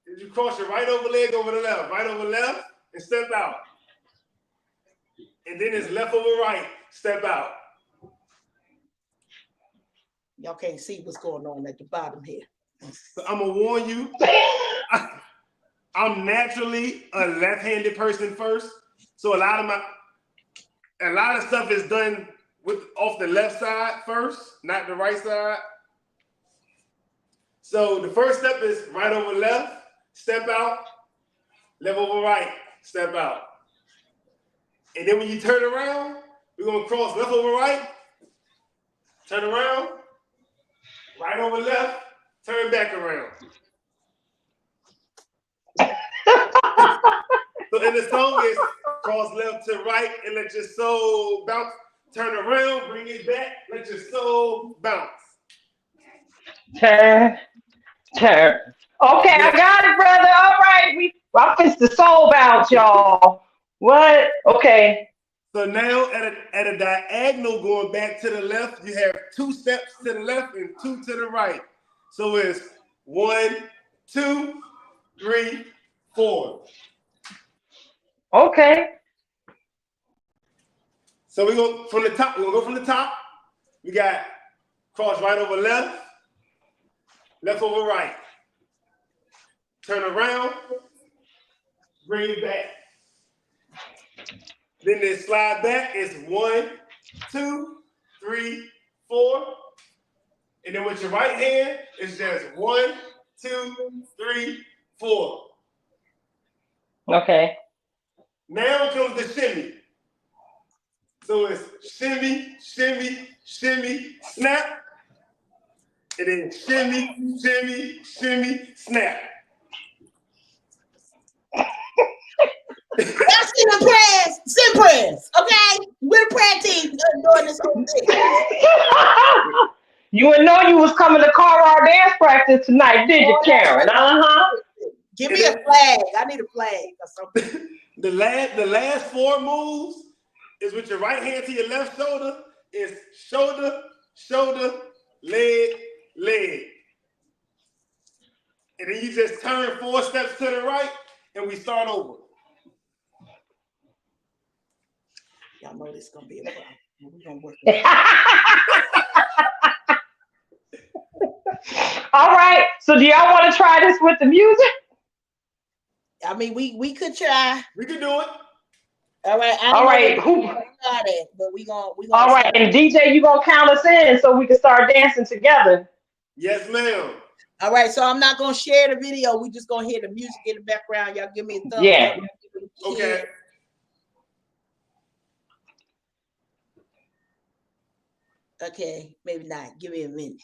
is you cross your right over leg over the left, right over left, and step out. And then it's left over right, step out. Y'all can't see what's going on at the bottom here. So I'm gonna warn you, I'm naturally a left-handed person first. So a lot of stuff is done off the left side first, not the right side. So the first step is right over left, step out, left over right, step out. And then when you turn around, we're gonna cross left over right, turn around, right over left, turn back around. So in the song is cross left to right and let your soul bounce. Turn around, bring it back, let your soul bounce. Turn. Okay, I got it, brother. All right, I fixed the soul bounce, y'all. What? Okay. So now at a diagonal going back to the left, you have 2 steps to the left and 2 to the right. So it's 1, 2, 3, 4. Okay. So we go from the top. We're gonna go from the top. We got cross right over left, left over right. Turn around, bring it back. Then they slide back. It's 1, 2, 3, 4. And then with your right hand, it's just 1, 2, 3, 4. Okay. Now comes the shimmy. So it's shimmy, shimmy, shimmy, snap. And then shimmy, shimmy, shimmy, snap. That's in the prayers, send prayers, okay? We're the prayer team doing this whole thing. You didn't know you was coming to Carl dance practice tonight, did you, Karen? Give me a flag. I need a flag or something. The last 4 moves is with your right hand to your left shoulder. It's shoulder, shoulder, leg, leg. And then you just turn 4 steps to the right and we start over. Y'all know this is gonna be a problem. We're gonna work it. All right. So do y'all want to try this with the music? I mean, we could try. We can do it. All right. All right. But we gonna. All right. And DJ, you gonna count us in so we can start dancing together? Yes, ma'am. All right. So I'm not gonna share the video. We just gonna hear the music in the background. Y'all give me a thumbs Yeah. up. Okay. Okay. Maybe not. Give me a minute.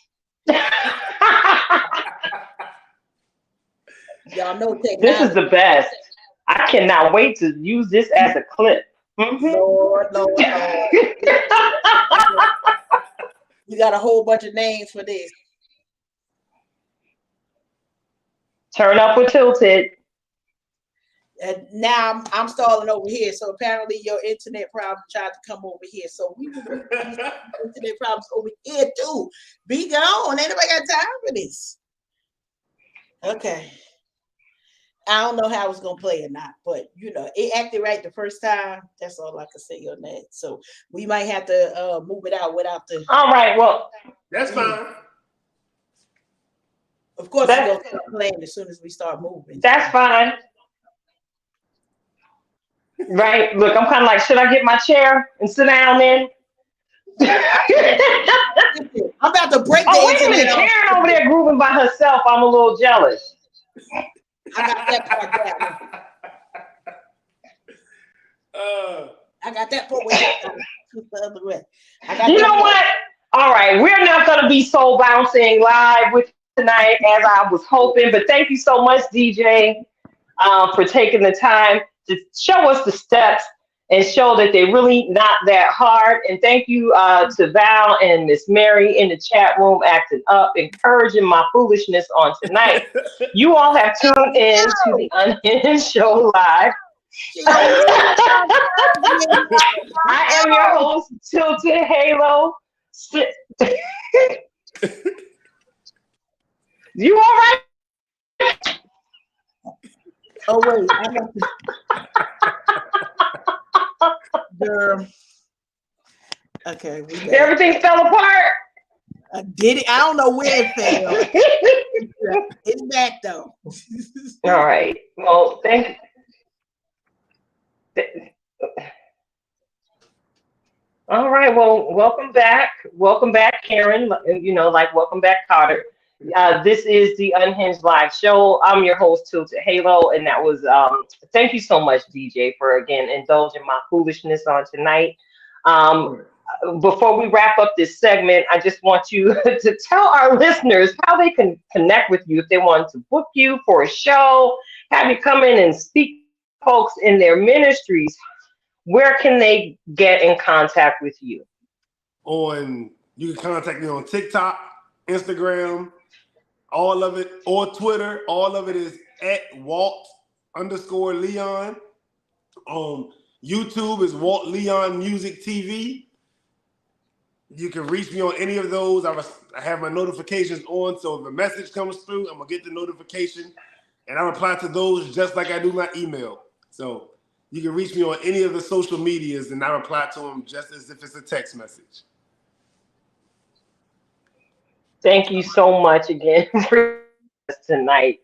Y'all know technology. This is the best. I cannot wait to use this as a clip. Mm-hmm. Lord. We got a whole bunch of names for this. Turn up or tilted. And now I'm stalling over here. So apparently your internet problem tried to come over here. So we will internet problems over here too. Be gone. Ain't nobody got time for this. Okay. I don't know how it's gonna play or not, but it acted right the first time. That's all I can say on that. So we might have to move it out without the. All right. Well, that's fine. Of course, it's gonna start playing as soon as we start moving. That's fine. Right. Look, I'm kind of like, should I get my chair and sit down then? I'm about to break the wait a minute. Karen over there grooving by herself. I'm a little jealous. I got that part down. I got that part way the other way. You know what? All right, we're not going to be soul bouncing live with you tonight as I was hoping, but thank you so much, DJ, for taking the time to show us the steps and show that they're really not that hard. And thank you to Val and Miss Mary in the chat room acting up, encouraging my foolishness on tonight. You all have tuned in to the Unhinged Show Live. I am your host, Tilted Halo. You all right? Oh wait, I got to. Okay, Everything fell apart. Did it? I don't know where it fell. It's back though. All right. Well, thank you. All right. Well, welcome back. Welcome back, Karen. Welcome back, Carter. This is the Unhinged Live Show. I'm your host, Tilted Halo, and that was thank you so much, DJ, for again indulging my foolishness on tonight. Before we wrap up this segment, I just want you to tell our listeners how they can connect with you if they want to book you for a show, have you come in and speak to folks in their ministries. Where can they get in contact with you? You can contact me on TikTok, Instagram, all of it, or Twitter. All of it is at Walt_Leon. YouTube is Walt Leon Music TV. You can reach me on any of those. I have my notifications on, so if a message comes through, I'm going to get the notification, and I reply to those just like I do my email. So you can reach me on any of the social medias, and I reply to them just as if it's a text message. Thank you so much again for tonight,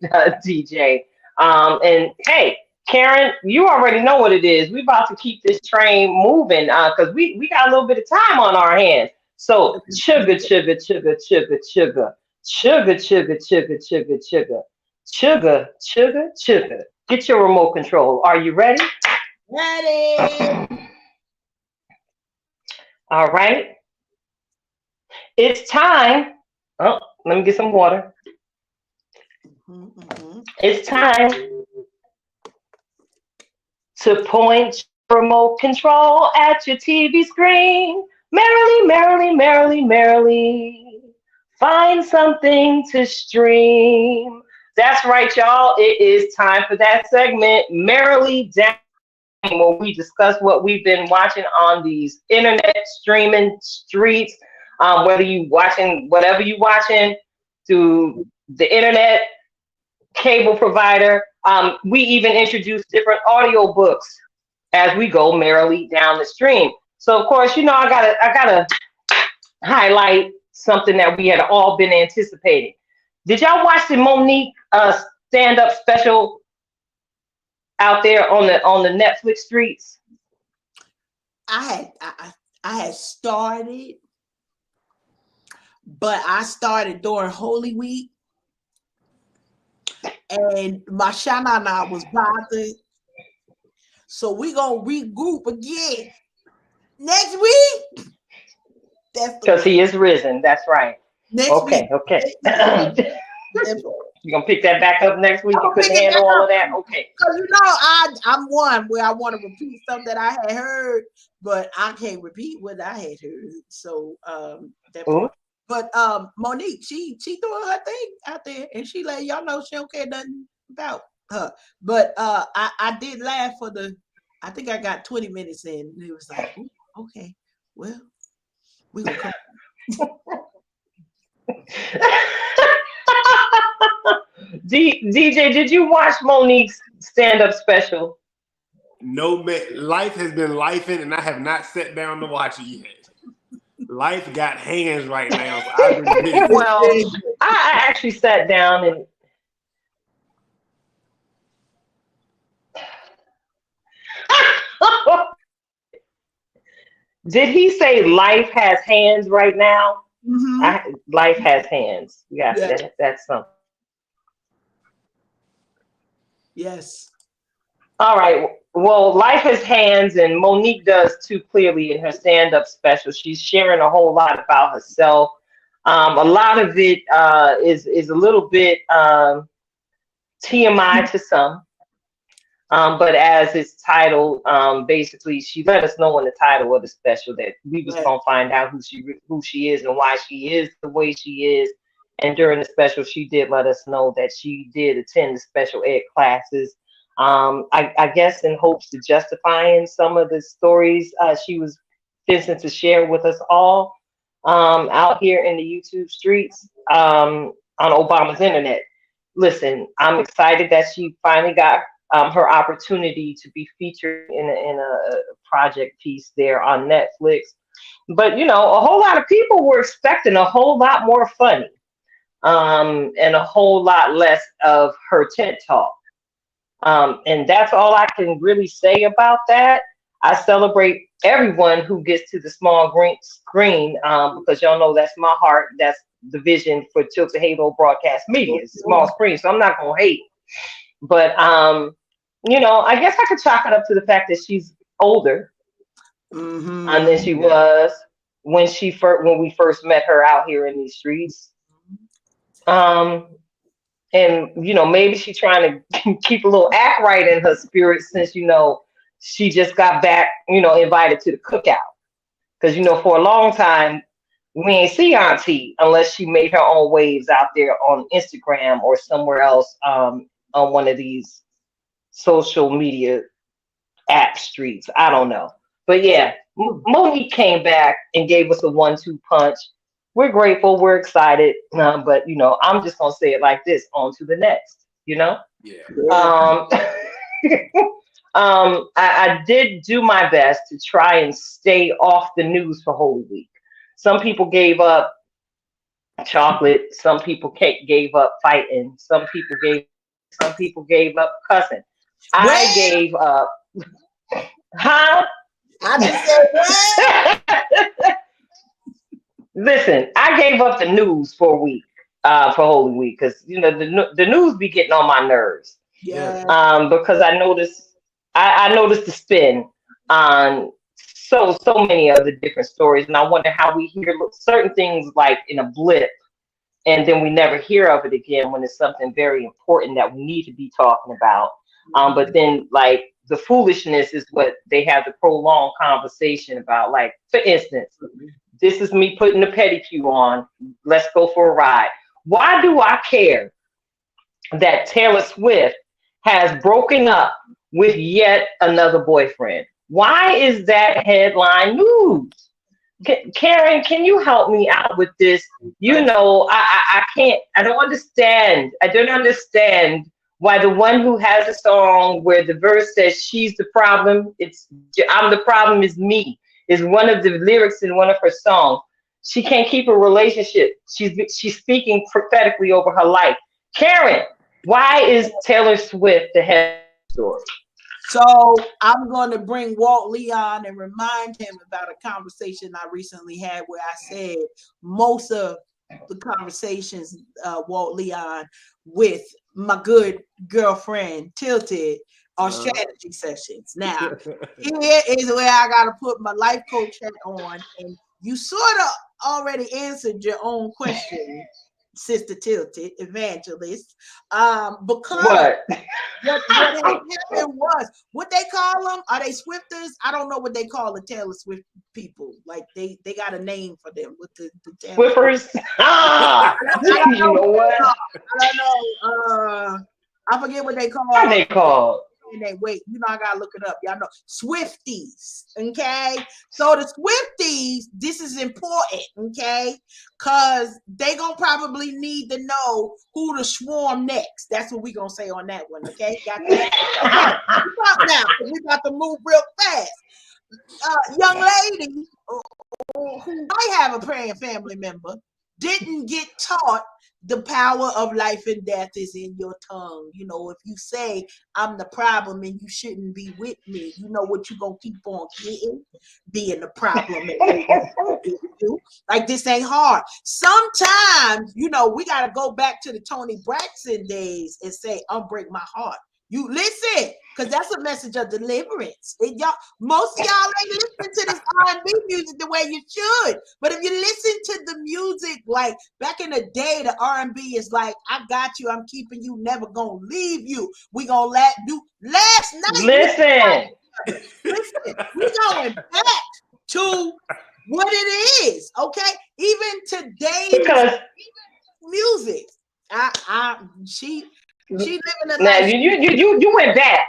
DJ. And hey, Karen, you already know what it is. We're about to keep this train moving because we got a little bit of time on our hands. So sugar, sugar, sugar, sugar, sugar, sugar, sugar, sugar, sugar, sugar, sugar, sugar, sugar. Get your remote control. Are you ready? Ready. All right. It's time. Oh, let me get some water. It's time to point your remote control at your TV screen. Merrily, merrily, merrily, merrily. Find something to stream. That's right, y'all. It is time for that segment, Merrily Down, where we discuss what we've been watching on these internet streaming streets. Whether you watching whatever you watching through the internet, cable provider. We even introduce different audio books as we go merrily down the stream. So of course, I gotta highlight something that we had all been anticipating. Did y'all watch the Monique stand-up special out there on the Netflix streets? I had started, but I started during Holy Week, and my shanana was bothered. So we gonna regroup again next week. Because he is risen. That's right. Next week. Okay. You gonna pick that back up next week? You couldn't handle all of that? Okay. Because I'm one where I want to repeat something that I had heard, but I can't repeat what I had heard. So that part. But Monique, she doing her thing out there, and she let y'all know she don't care nothing about her. But I did laugh I think I got 20 minutes in, and it was like, okay, well, we gonna come. DJ, did you watch Monique's stand-up special? No, man. Life has been lifing, and I have not sat down to watch it yet. Life got hands right now. So I've been busy. Well, I actually sat down and did he say life has hands right now? Mm-hmm. Life has hands. Yeah. That's something. Yes. All right. Well, life has hands, and Monique does too, clearly, in her stand-up special. She's sharing a whole lot about herself. A lot of it is a little bit TMI to some. But as it's titled, basically, she let us know in the title of the special that we was gonna find out who she is and why she is the way she is. And during the special, she did let us know that she did attend the special ed classes. I guess in hopes to justifying some of the stories she was fixing to share with us all out here in the YouTube streets on Obama's internet. Listen, I'm excited that she finally got her opportunity to be featured in a project piece there on Netflix. But you know, a whole lot of people were expecting a whole lot more funny, and a whole lot less of her TED talk. And that's all I can really say about that. I celebrate everyone who gets to the small green screen, because y'all know that's my heart. That's the vision for Tilt the Halo Broadcast Media, small screen. So I'm not gonna hate, but you know, I guess I could chalk it up to the fact that she's older than she was when we first met her out here in these streets. And you know, maybe she's trying to keep a little act right in her spirit, since you know she just got back, you know, invited to the cookout. Because you know, for a long time we ain't see Auntie unless she made her own waves out there on Instagram or somewhere else, on one of these social media app streets. I don't know. But yeah, Monique came back and gave us a 1-2 punch. We're grateful, we're excited, but you know, I'm just gonna say it like this: on to the next. You know. Yeah. I did do my best to try and stay off the news for Holy Week. Some people gave up chocolate. Some people gave up fighting. Some people gave up cussing. I gave up. Huh? I just said what? Listen, I gave up the news for a week, for Holy Week, because you know the news be getting on my nerves. Yeah. Because I noticed the spin on so many of the different stories, and I wonder how we hear certain things like in a blip, and then we never hear of it again when it's something very important that we need to be talking about. But then like the foolishness is what they have the prolonged conversation about. Like, for instance, this is me putting the pedicure on. Let's go for a ride. Why do I care that Taylor Swift has broken up with yet another boyfriend? Why is that headline news? Karen, can you help me out with this? You know, I can't, I don't understand. I don't understand why the one who has a song where the verse says she's the problem, I'm the problem is me, is one of the lyrics in one of her songs. She can't keep a relationship. She's speaking prophetically over her life. Karen, why is Taylor Swift the head story? So I'm going to bring Walt Leon and remind him about a conversation I recently had where I said most of the conversations, Walt Leon, with my good girlfriend Tilted are strategy sessions. Now, here is where I got to put my life coach hat on, and you sort of already answered your own question, Sister Tilted, evangelist. Because what happened was, what they call them? Are they Swifters? I don't know what they call the Taylor Swift people. Like they got a name for them with the Swifters. You know what? I don't know. I forget what they call. What they called? Wait, you know, I gotta look it up. Y'all know Swifties, okay? So the Swifties, this is important, okay? Cause they gonna probably need to know who to swarm next. That's what we gonna say on that one, okay? Got that? Okay. Now, we got to move real fast. Young lady who might have a praying family member didn't get taught the power of life and death is in your tongue. You know, if you say I'm the problem and you shouldn't be with me, you know what you're gonna keep on getting? Being the problem. Like, this ain't hard. Sometimes, you know, we gotta go back to the Tony Braxton days and say, unbreak my heart. You listen, because that's a message of deliverance. Most of y'all ain't listening to this R&B music the way you should. But if you listen to the music, like back in the day, the R&B is like, I got you, I'm keeping you, never gonna leave you. We gonna do last night. Listen, We're going back to what it is, okay? Even today's because music, she living a now life. you went back.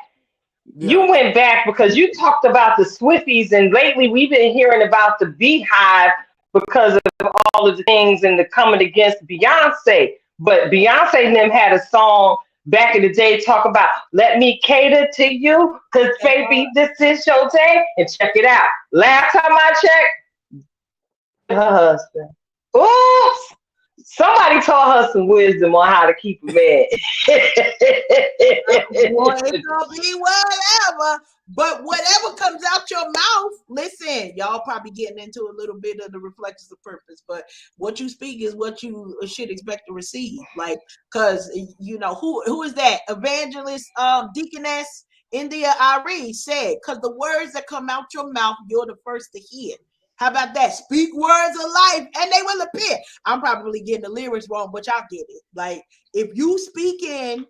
Yeah. You went back because you talked about the Swifties, and lately we've been hearing about the Beehive because of all of the things and the coming against Beyonce. But Beyonce and them had a song back in the day talk about let me cater to you, because baby, this is your day. And check it out. Last time I checked, her husband. Oops. Somebody taught her some wisdom on how to keep a man. Boy, it's gonna be whatever. But whatever comes out your mouth, listen, y'all probably getting into a little bit of the reflections of purpose, but what you speak is what you should expect to receive. Like, cause you know who is that? Evangelist Deaconess India Ari said, cause the words that come out your mouth, you're the first to hear. How about that? Speak words of life and they will appear. I'm probably getting the lyrics wrong, but y'all get it. Like, if you speak in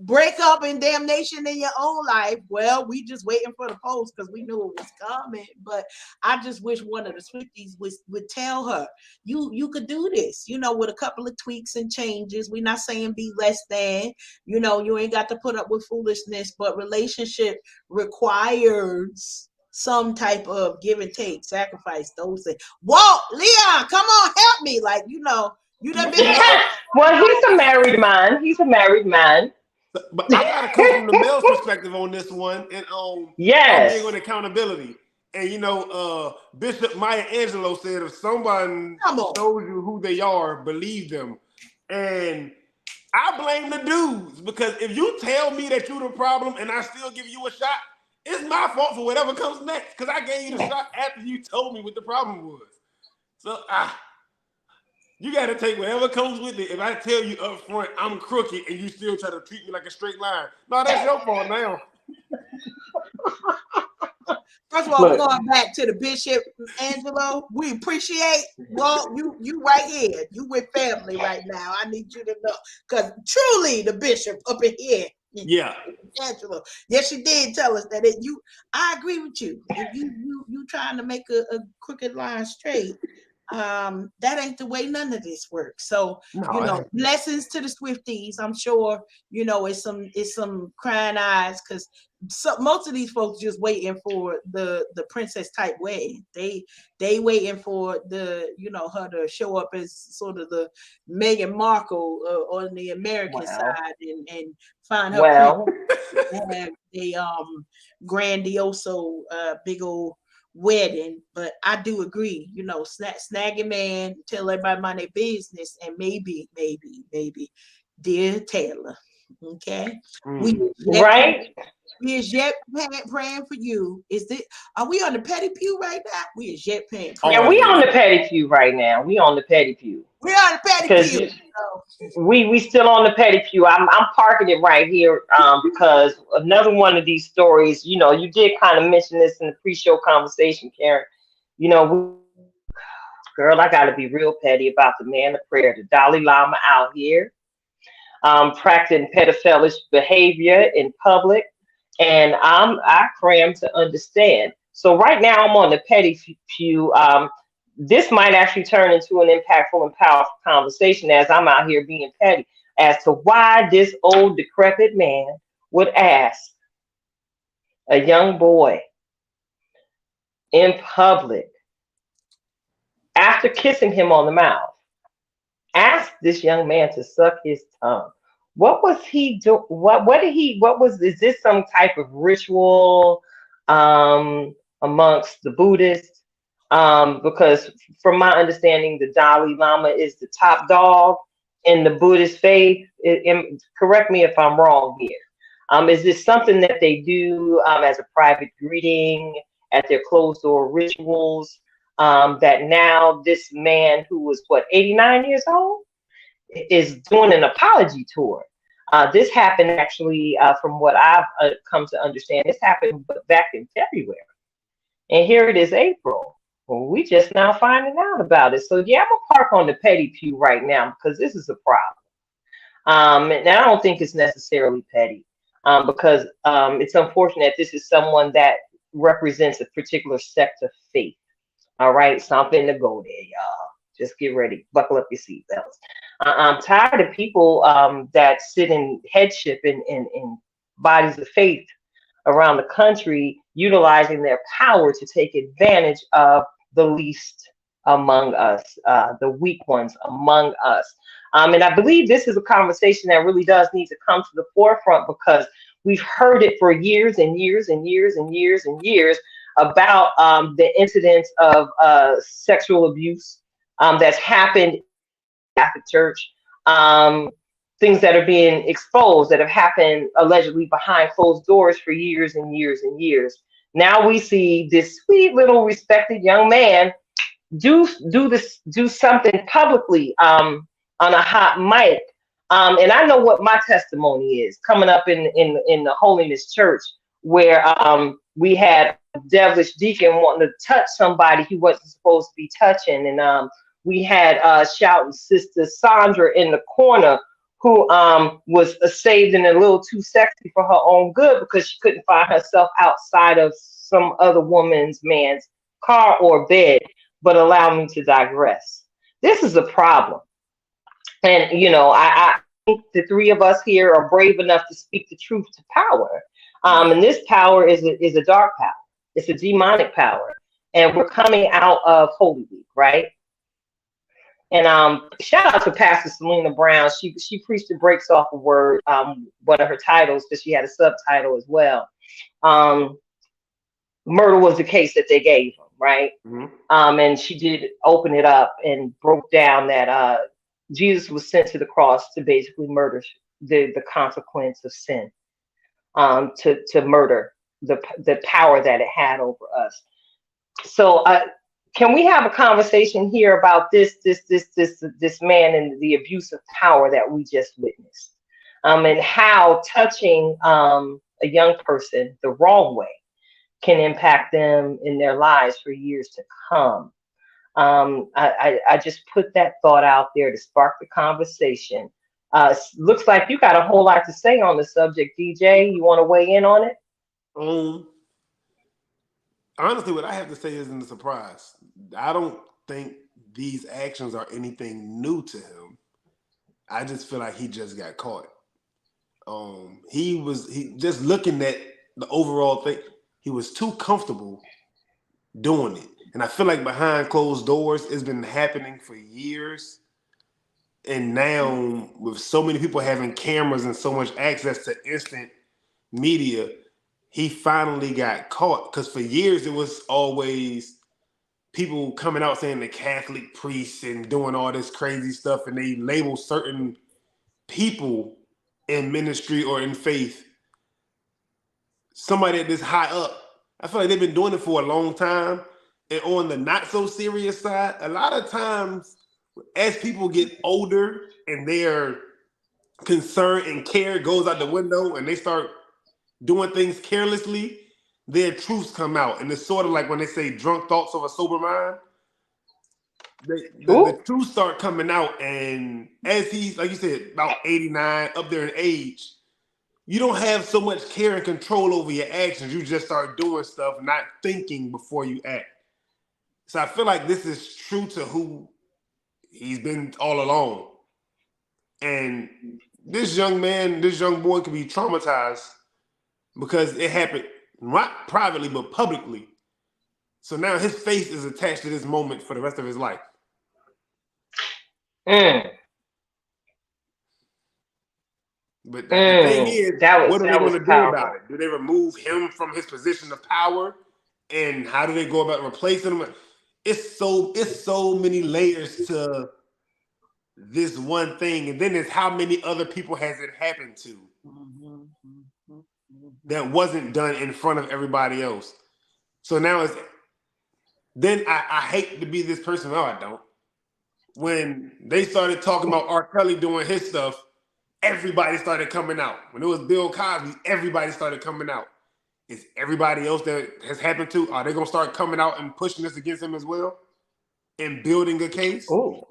break up and damnation in your own life, well, we just waiting for the post because we knew it was coming. But I just wish one of the Swifties would tell her, you could do this, you know, with a couple of tweaks and changes. We're not saying be less than, you know, you ain't got to put up with foolishness, but relationship requires some type of give and take, sacrifice, those things. Walt Leon, come on, help me. Like, you know, you done been Well, he's a married man. He's a married man. But I gotta come from the male's perspective on this one, and I'm Yes. big on accountability. And you know, Bishop Maya Angelou said, if someone shows you who they are, believe them. And I blame the dudes, because if you tell me that you're the problem and I still give you a shot, it's my fault for whatever comes next, because I gave you the shot after you told me what the problem was. So you got to take whatever comes with it. If I tell you up front I'm crooked and you still try to treat me like a straight line, no, that's your fault now. First of all, we're going back to the Bishop Angelo. We appreciate, well, you right here. You with family right now. I need you to know, because truly the Bishop up in here. Yeah, Angelo. Yes, she did tell us that I agree with you. If you trying to make a crooked line straight, that ain't the way none of this works. So you know, blessings to the Swifties. I'm sure you know it's some crying eyes, because most of these folks just waiting for the princess type wedding. They waiting for the, you know, her to show up as sort of the Meghan Markle on the American side and find her prince and have a grandioso big old wedding. But I do agree, you know, snag a man, tell everybody mind their business, and maybe dear Taylor, okay, we is yet praying for you. Are we on the petty pew right now? We is yet praying. Yeah, we on the petty pew right now. We on the petty pew. We on the petty pew. We still on the petty pew. I'm parking it right here because another one of these stories, you know, you did kind of mention this in the pre-show conversation, Karen. You know, girl, I got to be real petty about the man of prayer, the Dalai Lama out here, practicing pedophilic behavior in public. And I cram to understand. So right now I'm on the petty pew. This might actually turn into an impactful and powerful conversation as I'm out here being petty as to why this old decrepit man would ask a young boy in public, after kissing him on the mouth, ask this young man to suck his tongue. What was he doing? Is this some type of ritual amongst the Buddhists? Because from my understanding, the Dalai Lama is the top dog in the Buddhist faith. Correct me if I'm wrong here. Is this something that they do as a private greeting at their closed door rituals? That now this man who was 89 years old is doing an apology tour. This happened actually, from what I've come to understand. This happened back in February, and here it is April. Well, we just now finding out about it. So yeah, I'm gonna park on the petty pew right now because this is a problem. And I don't think it's necessarily petty, because it's unfortunate this is someone that represents a particular sect of faith. All right, so I'm finna go there, y'all. Just get ready, buckle up your seatbelts. I'm tired of people that sit in headship in bodies of faith around the country, utilizing their power to take advantage of the least among us, the weak ones among us. And I believe this is a conversation that really does need to come to the forefront because we've heard it for years and years and years and years and years about the incidents of sexual abuse that's happened in the Catholic Church. Things that are being exposed that have happened allegedly behind closed doors for years and years and years. Now we see this sweet little respected young man do something publicly on a hot mic. And I know what my testimony is coming up in the Holiness Church, where we had a devilish deacon wanting to touch somebody he wasn't supposed to be touching, and we had shouting Sister Sandra in the corner who was saved and a little too sexy for her own good because she couldn't find herself outside of some other man's car or bed. But allow me to digress. This is a problem. And, I think the three of us here are brave enough to speak the truth to power. And this power is a dark power. It's a demonic power. And we're coming out of Holy Week, right? And shout out to Pastor Selena Brown. She preached the breaks off a word, one of her titles, because she had a subtitle as well. Murder was the case that they gave him, right? Mm-hmm. And she did open it up and broke down that Jesus was sent to the cross to basically murder the consequence of sin, to murder the power that it had over us. So can we have a conversation here about this man and the abuse of power that we just witnessed, and how touching a young person the wrong way can impact them in their lives for years to come. I just put that thought out there to spark the conversation. Looks like you got a whole lot to say on the subject, DJ. You want to weigh in on it? Honestly, what I have to say isn't a surprise. I don't think these actions are anything new to him. I just feel like he just got caught. He just looking at the overall thing. He was too comfortable doing it. And I feel like behind closed doors, it's been happening for years. And now with so many people having cameras and so much access to instant media, he finally got caught. Because for years, it was always people coming out saying the Catholic priests and doing all this crazy stuff. And they label certain people in ministry or in faith somebody this high up. I feel like they've been doing it for a long time. And on the not so serious side, a lot of times as people get older and their concern and care goes out the window and they start doing things carelessly, their truths come out. And it's sort of like when they say drunk thoughts of a sober mind. The truths start coming out. And as he's, like you said, about 89, up there in age, you don't have so much care and control over your actions. You just start doing stuff, not thinking before you act. So I feel like this is true to who he's been all along. And this young man, this young boy could be traumatized because it happened not privately, but publicly. So now his face is attached to this moment for the rest of his life. But the thing is, what are they going to do about it? Do they remove him from his position of power? And how do they go about replacing him? It's so many layers to this one thing. And then it's how many other people has it happened to that wasn't done in front of everybody else. So now I hate to be this person. No, I don't. When they started talking about R. Kelly doing his stuff, everybody started coming out. When it was Bill Cosby, everybody started coming out. Is everybody else that has happened to, are they going to start coming out and pushing this against him as well? And building a case? Oh.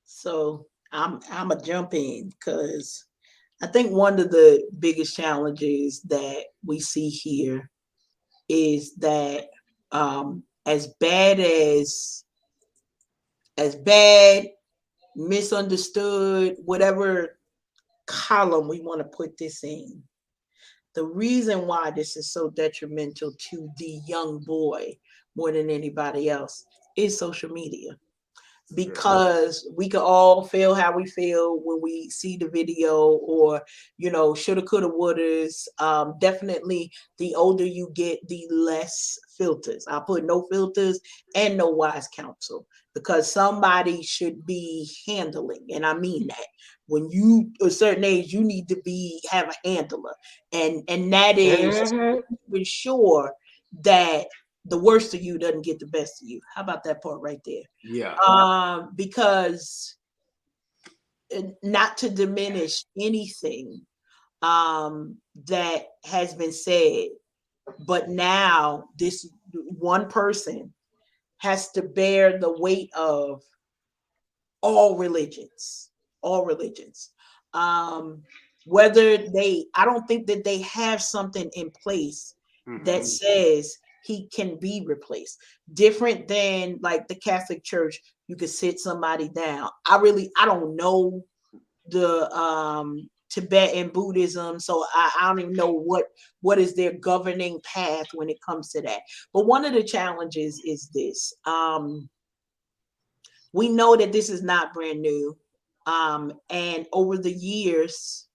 So I'm a jump in because I think one of the biggest challenges that we see here is that as bad, misunderstood, whatever column we want to put this in, the reason why this is so detrimental to the young boy more than anybody else is social media. Because we could all feel how we feel when we see the video, or shoulda, coulda, wouldas. Definitely, the older you get, the less filters. I put no filters and no wise counsel, because somebody should be handling, and I mean that. When you a certain age, you need to have a handler, and that is to ensure that the worst of you doesn't get the best of you. How about that part right there? Yeah. Because not to diminish anything that has been said, but now this one person has to bear the weight of all religions. Whether I don't think that they have something in place that says he can be replaced. Different than like the Catholic Church, you could sit somebody down. I don't know the Tibetan Buddhism, so I don't even know what is their governing path when it comes to that. But one of the challenges is this. We know that this is not brand new. And over the years,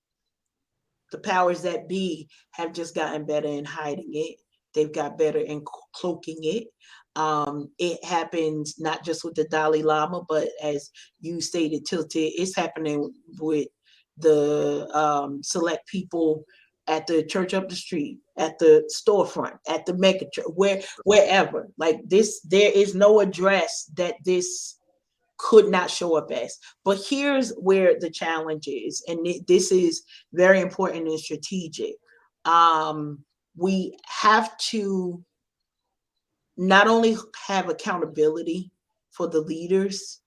the powers that be have just gotten better in hiding it. They've got better in cloaking it. It happens not just with the Dalai Lama, but as you stated, Tilted, it's happening with the select people at the church up the street, at the storefront, at the mega church, wherever. Like this, there is no address that this could not show up as. But here's where the challenge is, and this is very important and strategic. We have to not only have accountability for the leaders,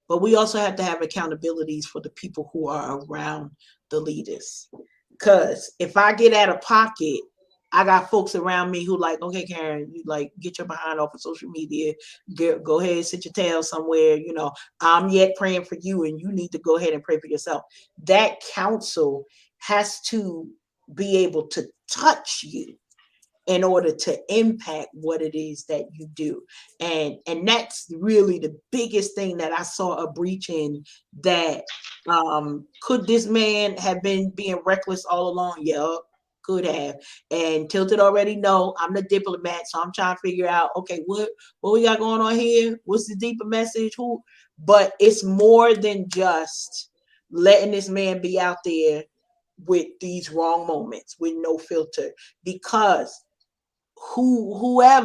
but we also have to have accountabilities for the people who are around the leaders. Because if I get out of pocket, I got folks around me who like, okay, Karen, you like get your behind off of social media, go ahead and sit your tail somewhere. I'm yet praying for you, and you need to go ahead and pray for yourself. That counsel has to be able to touch you in order to impact what it is that you do. And that's really the biggest thing that I saw a breach in. That could this man have been being reckless all along? Yeah, could have. And Tilted already know I'm the diplomat, so I'm trying to figure out, okay, what we got going on here? What's the deeper message? But it's more than just letting this man be out there with these wrong moments with no filter, because where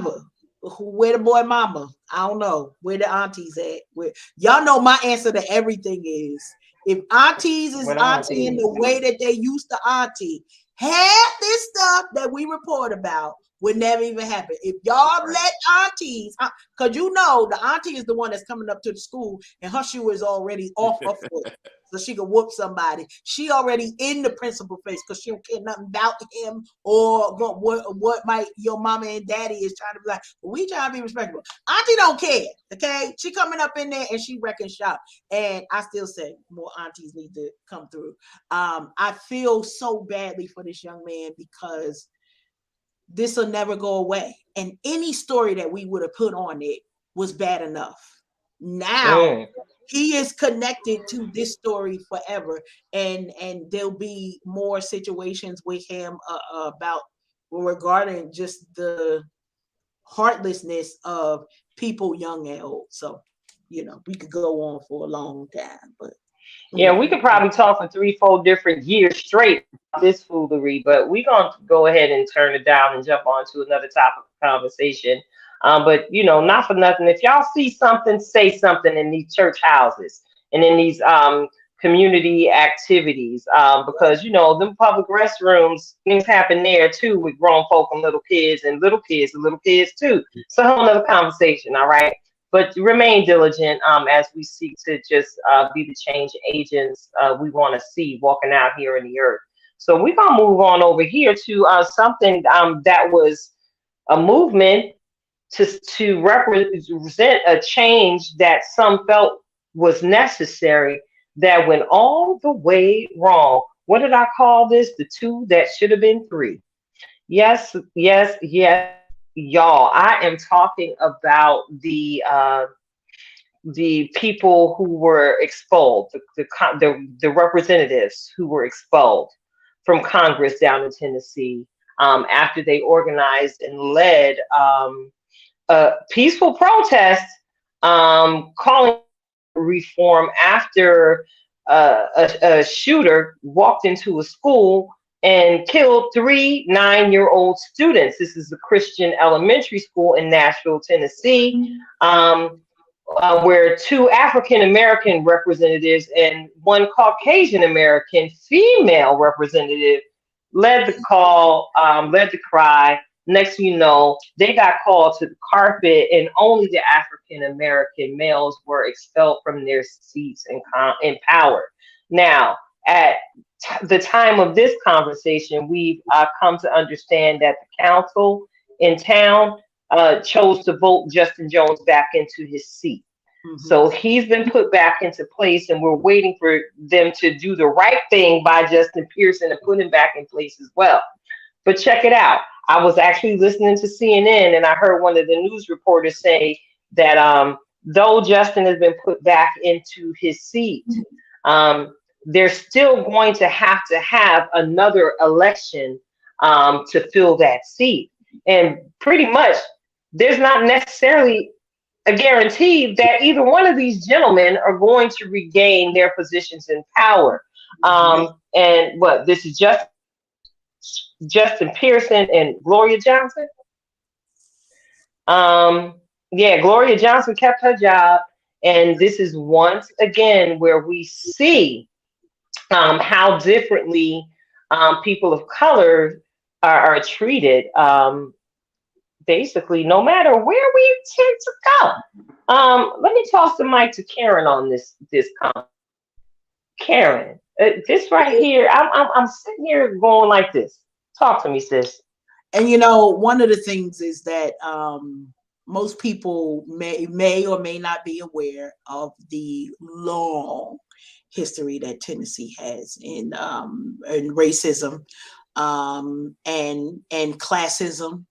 the boy mama, I don't know where the aunties at. Where y'all know my answer to everything is, if aunties is auntie in the way that they used to auntie, half this stuff that we report about would never even happen. If y'all let aunties, because the auntie is the one that's coming up to the school and her shoe is already off her foot, so she can whoop somebody. She already in the principal face because she don't care nothing about him or what your mama and daddy is trying to be like. We trying to be respectable. Auntie don't care. Okay, she coming up in there and she wrecking shop. And I still say more aunties need to come through. I feel so badly for this young man because this will never go away. And any story that we would have put on it was bad enough. Now he is connected to this story forever, and there'll be more situations with him about regarding just the heartlessness of people young and old. So we could go on for a long time, but Yeah, we could probably talk for 3, 4 different years straight about this foolery, but we're going to go ahead and turn it down and jump on to another topic of conversation. But, not for nothing. If y'all see something, say something in these church houses and in these community activities, because them public restrooms, things happen there too with grown folk and little kids too. It's a whole nother conversation, all right. But remain diligent, as we seek to just be the change agents we want to see walking out here in the earth. So we're gonna move on over here to something that was a movement to represent a change that some felt was necessary, that went all the way wrong. What did I call this? The two that should have been three. Yes, yes, yes, y'all. I am talking about the people who were expelled, the representatives who were expelled from Congress down in Tennessee, after they organized and led a peaceful protest, calling reform after a shooter walked into a school and killed three 9-year-old students. This is a Christian elementary school in Nashville, Tennessee, where two African American representatives and one Caucasian American female representative led the call, led the cry. Next thing you know, they got called to the carpet, and only the African American males were expelled from their seats in power. Now, at the time of this conversation, we've come to understand that the council in town chose to vote Justin Jones back into his seat. So he's been put back into place, and we're waiting for them to do the right thing by Justin Pearson and put him back in place as well. But check it out. I was actually listening to CNN, and I heard one of the news reporters say that though Justin has been put back into his seat, they're still going to have another election to fill that seat. And pretty much, there's not necessarily a guarantee that either one of these gentlemen are going to regain their positions in power. And what this is Justin Pearson and Gloria Johnson. Yeah, Gloria Johnson kept her job, and this is once again where we see how differently people of color are treated. Basically, no matter where we tend to go. Let me toss the mic to Karen on this comment. Karen, this right here, I'm sitting here going like this. Talk to me, sis. And one of the things is that most people may or may not be aware of the long history that Tennessee has in racism and classism.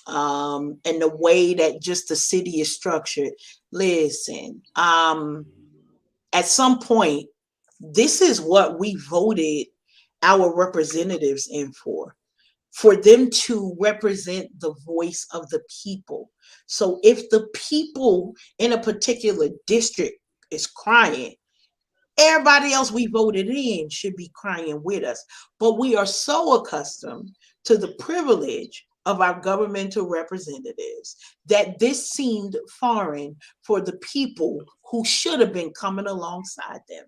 And the way that just the city is structured. Listen, at some point, this is what we voted our representatives in for them to represent the voice of the people. So if the people in a particular district is crying, everybody else we voted in should be crying with us. But we are so accustomed to the privilege of our governmental representatives that this seemed foreign for the people who should have been coming alongside them.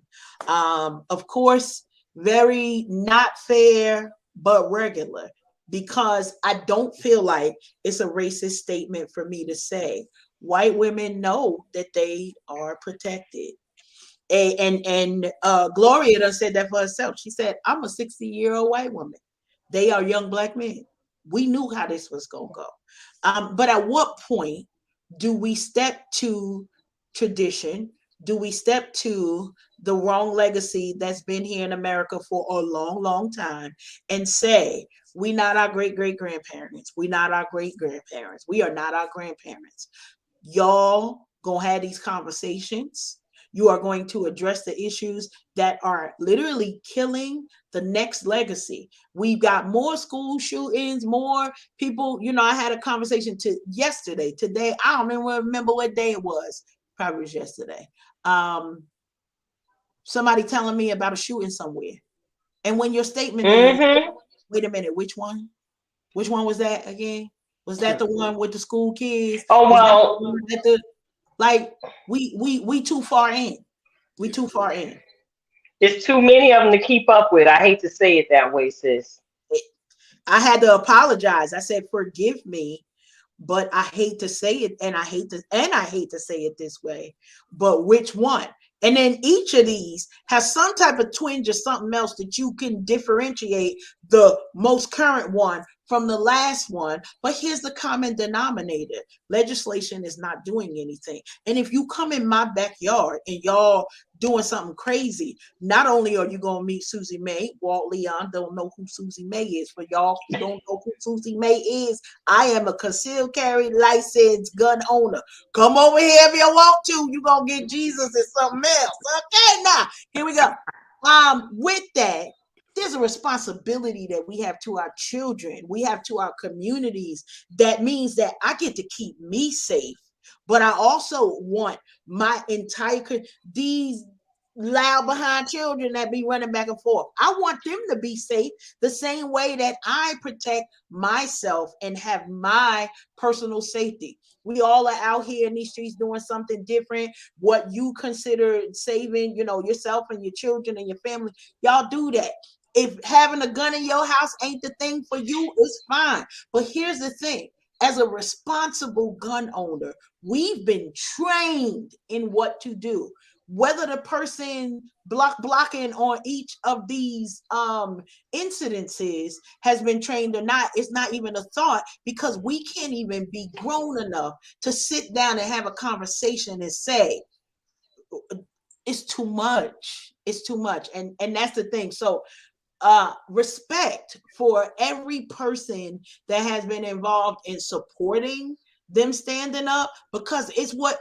Of course, very not fair, but regular, because I don't feel like it's a racist statement for me to say white women know that they are protected. And Gloria done said that for herself. She said, I'm a 60-year-old white woman. They are young Black men. We knew how this was going to go. But at what point do we step to tradition? Do we step to the wrong legacy that's been here in America for a long, long time and say, we not our great-great-grandparents. We not our great-grandparents. We are not our grandparents. Y'all gonna have these conversations. You are going to address the issues that are literally killing the next legacy. We've got more school shootings, more people. I had a conversation yesterday. Today, I don't even remember what day it was. Probably was yesterday. Somebody telling me about a shooting somewhere. And when your statement is, wait a minute, which one? Which one was that again? Was that the one with the school kids? Oh, well, we too far in. We too far in. It's too many of them to keep up with. I hate to say it that way, sis. I had to apologize. I said, forgive me, but I hate to say it, and I hate to say it this way, but which one? And then each of these has some type of twinge or something else that you can differentiate the most current one from the last one. But here's the common denominator: legislation is not doing anything. And if you come in my backyard and y'all doing something crazy, not only are you gonna meet Susie May, Walt Leon don't know who Susie May is. For y'all who don't know who Susie May is, I am a concealed carry licensed gun owner. Come over here if you want to. You're gonna get Jesus and something else. Okay, now here we go. With that, there's a responsibility that we have to our children, we have to our communities. That means that I get to keep me safe, but I also want my entire these loud behind children that be running back and forth. I want them to be safe the same way that I protect myself and have my personal safety. We all are out here in these streets doing something different. What you consider saving, yourself and your children and your family, y'all do that. If having a gun in your house ain't the thing for you, it's fine. But here's the thing: as a responsible gun owner, we've been trained in what to do. Whether the person blocking on each of these incidences has been trained or not, it's not even a thought, because we can't even be grown enough to sit down and have a conversation and say, it's too much. It's too much. And that's the thing. So respect for every person that has been involved in supporting them standing up, because it's what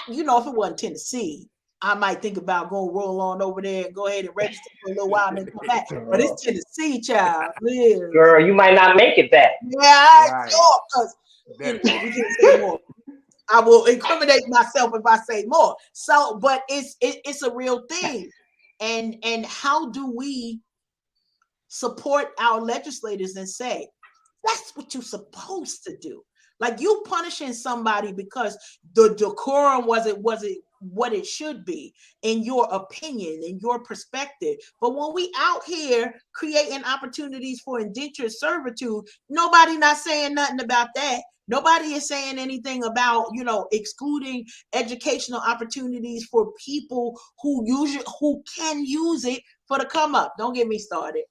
if it wasn't Tennessee, I might think about going roll on over there and go ahead and register for a little while and then come back. But it's Tennessee, child. Liz. Girl, you might not make it back. Yeah, right. Sure, because we can't say more. I will incriminate myself if I say more. So, but it's a real thing. And how do we support our legislators and say, that's what you're supposed to do? Like, you punishing somebody because the decorum wasn't what it should be, in your opinion, in your perspective. But when we out here creating opportunities for indentured servitude, nobody not saying nothing about that. Nobody is saying anything about, excluding educational opportunities for people who can use it for the come up. Don't get me started.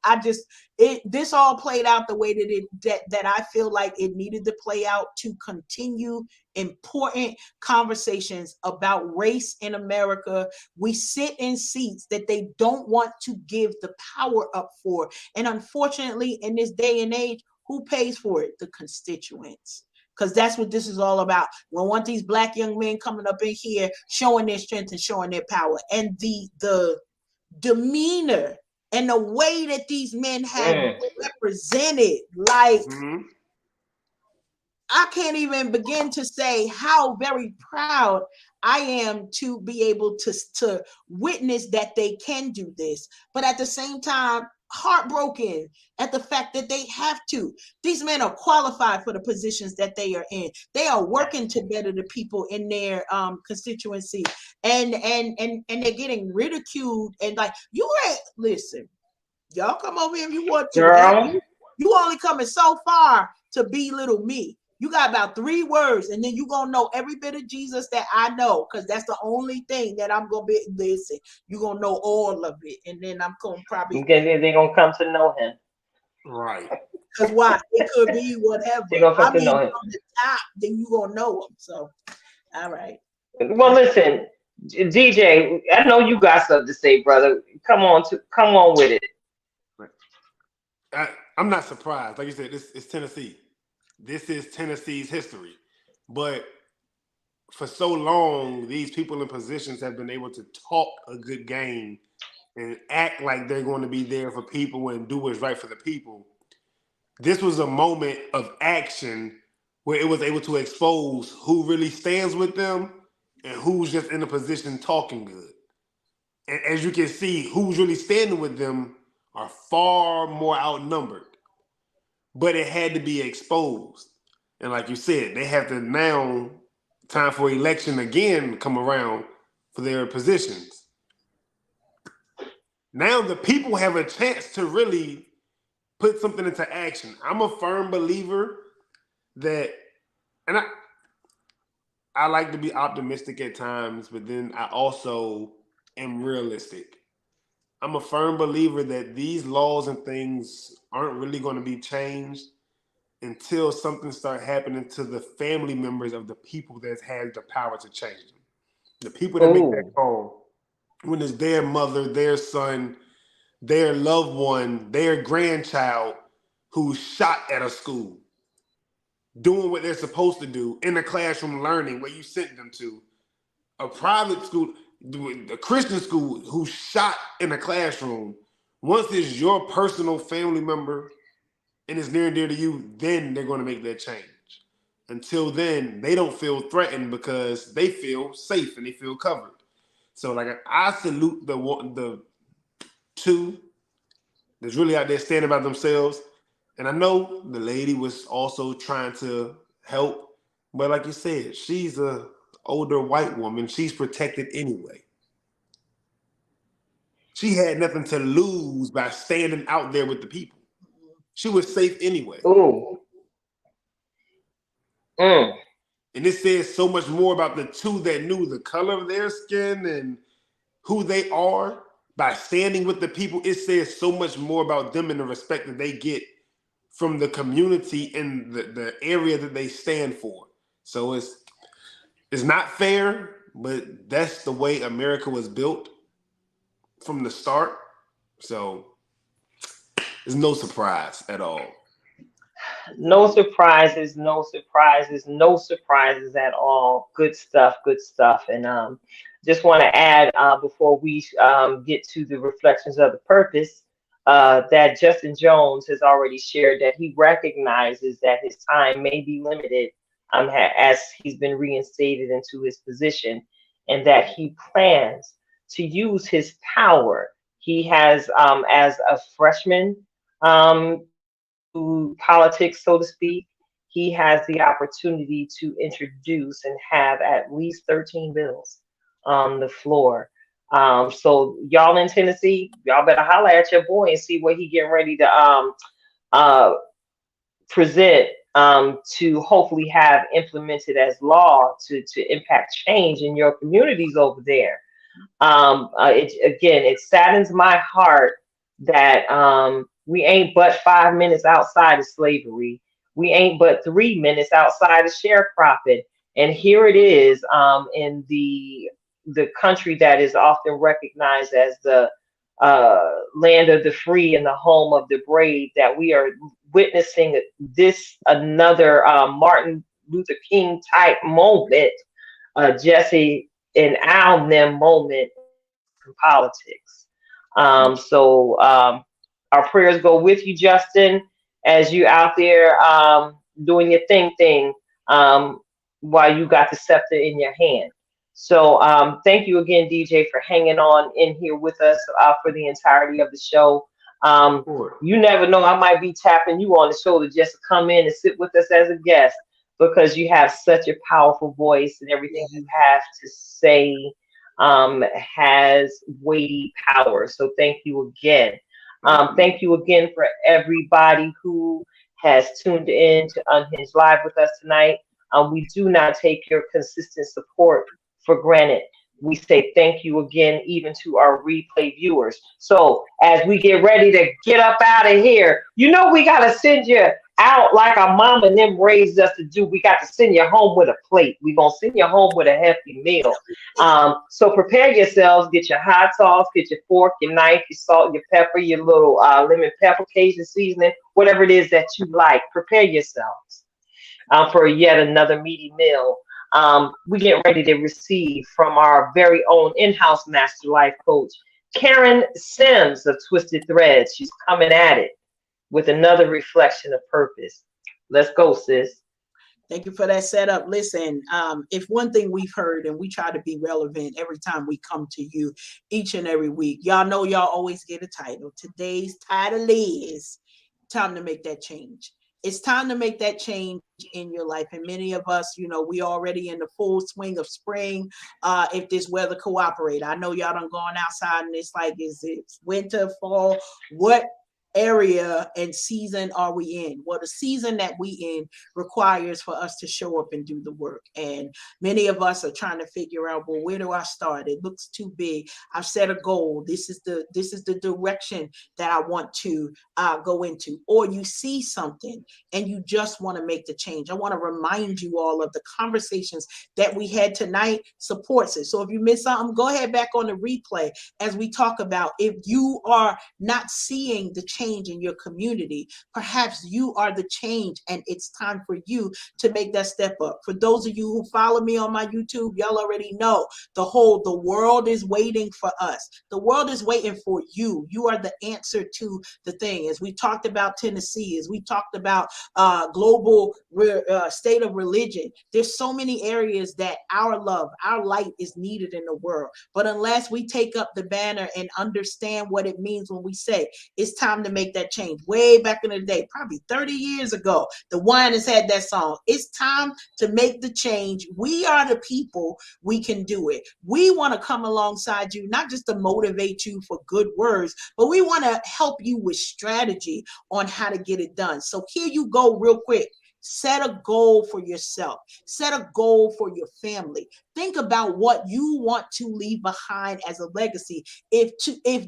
This all played out the way that I feel like it needed to play out to continue important conversations about race in America. We sit in seats that they don't want to give the power up for. And unfortunately, in this day and age, who pays for it? The constituents. Because that's what this is all about. We want these Black young men coming up in here, showing their strength and showing their power. And the demeanor and the way that these men have represented, like, I can't even begin to say how very proud I am to be able to witness that they can do this. But at the same time, heartbroken at the fact that they have to. These men are qualified for the positions that they are in. They are working to better the people in their constituency, and they're getting ridiculed. And like, you ain't listen, y'all come over here if you want to. Girl. You only coming so far to belittle me. You got about 3 words, and then you're going to know every bit of Jesus that I know, because that's the only thing that I'm going to be, listen, you're going to know all of it, and then I'm going to probably... They're going to come to know him. Right. Because why? It could be whatever. They're going to come to know him. From the top, then you're going to know him. So, all right. Well, listen, DJ, I know you got something to say, brother. Come on with it. I'm not surprised. Like you said, it's Tennessee. This is Tennessee's history. But for so long, these people in positions have been able to talk a good game and act like they're going to be there for people and do what's right for the people. This was a moment of action where it was able to expose who really stands with them and who's just in a position talking good. And as you can see, who's really standing with them are far more outnumbered. But it had to be exposed. And like you said, they have to now, time for election again, come around for their positions. Now the people have a chance to really put something into action. I'm a firm believer that, and I like to be optimistic at times, but then I also am realistic. I'm a firm believer that these laws and things aren't really going to be changed until something starts happening to the family members of the people that had the power to change them. The people that make that Oh, call when it's their mother, their son, their loved one, their grandchild who's shot at a school, doing what they're supposed to do in the classroom, learning where you sent them to, a private school, a Christian school who's shot in a classroom. Once it's your personal family member and it's near and dear to you, then they're going to make that change. Until then, they don't feel threatened because they feel safe and they feel covered. So, like, I salute the two that's really out there standing by themselves. And I know the lady was also trying to help, but like you said, she's a older white woman. She's protected anyway. She had nothing to lose by standing out there with the people. She was safe anyway. oh, mm. And it says so much more about the two that knew the color of their skin and who they are by standing with the people. It says so much more about them and the respect that they get from the community and the area that they stand for. So it's not fair, but that's the way America was built from the start. So it's no surprise at all. No surprises, no surprises, no surprises at all. Good stuff, good stuff. And just want to add before we get to the reflections of the purpose, that Justin Jones has already shared that he recognizes that his time may be limited as he's been reinstated into his position, and that he plans to use his power. He has, as a freshman, politics, so to speak, he has the opportunity to introduce and have at least 13 bills on the floor. So y'all in Tennessee, y'all better holler at your boy and see what he getting ready to uh, present, to hopefully have implemented as law to impact change in your communities over there. It saddens my heart that we ain't but 5 minutes outside of slavery. We ain't but 3 minutes outside of sharecropping. And here it is, in the country that is often recognized as the land of the free and the home of the brave, that we are witnessing this another Martin Luther King type moment, Jesse and Al them moment in politics. Our prayers go with you, Justin, as you out there doing your thing, while you got the scepter in your hand. So thank you again, DJ, for hanging on in here with us for the entirety of the show. Sure. You never know, I might be tapping you on the shoulder just to come in and sit with us as a guest, because you have such a powerful voice and everything you have to say has weighty power. So thank you again. Thank you again for everybody who has tuned in to Unhinged Live with us tonight. We do not take your consistent support for granted. We say thank you again, even to our replay viewers. So as we get ready to get up out of here, we got to send you out like our mama and them raised us to do. We got to send you home with a plate. We're going to send you home with a hefty meal. So prepare yourselves, get your hot sauce, get your fork, your knife, your salt, your pepper, your little lemon pepper, Cajun seasoning, whatever it is that you like. Prepare yourselves for yet another meaty meal. We get ready to receive from our very own in-house master life coach, Karen Sims of Twisted Threads. She's coming at it with another reflection of purpose. Let's go, sis. Thank you for that setup. Listen, if one thing we've heard, and we try to be relevant every time we come to you each and every week, y'all know y'all always get a title. Today's title is Time to Make That Change. It's time to make that change in your life. And many of us, you know, we already in the full swing of spring. If this weather cooperate, I know y'all done gone outside and it's like, is it winter, fall? What area and season are we in? Well, the season that we in requires for us to show up and do the work. And many of us are trying to figure out, well, where do I start? It looks too big. I've set a goal. This is the direction that I want to go into. Or you see something and you just want to make the change. I want to remind you all of the conversations that we had tonight supports it. So if you missed something, go ahead back on the replay as we talk about if you are not seeing the change in your community, perhaps you are the change and it's time for you to make that step up. For those of you who follow me on my YouTube, y'all already know the world is waiting for us. The world is waiting for you. You are the answer to the thing. As we talked about Tennessee, as we talked about global state of religion, there's so many areas that our love, our light is needed in the world. But unless we take up the banner and understand what it means when we say it's time to make that change. Way back in the day, probably 30 years ago, the Winans had that song. It's time to make the change. We are the people. We can do it. We want to come alongside you, not just to motivate you for good words, but we want to help you with strategy on how to get it done. So here you go real quick. Set a goal for yourself. Set a goal for your family. Think about what you want to leave behind as a legacy. If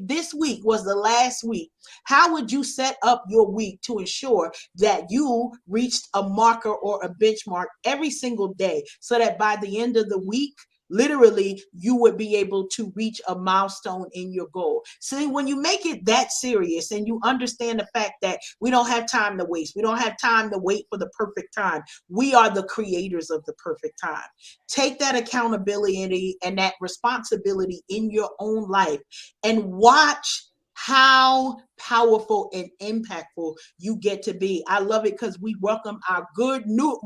this week was the last week, how would you set up your week to ensure that you reached a marker or a benchmark every single day so that by the end of the week, literally, you would be able to reach a milestone in your goal. See, when you make it that serious and you understand the fact that we don't have time to waste, we don't have time to wait for the perfect time. We are the creators of the perfect time. Take that accountability and that responsibility in your own life and watch how powerful and impactful you get to be. I love it because we welcome my good new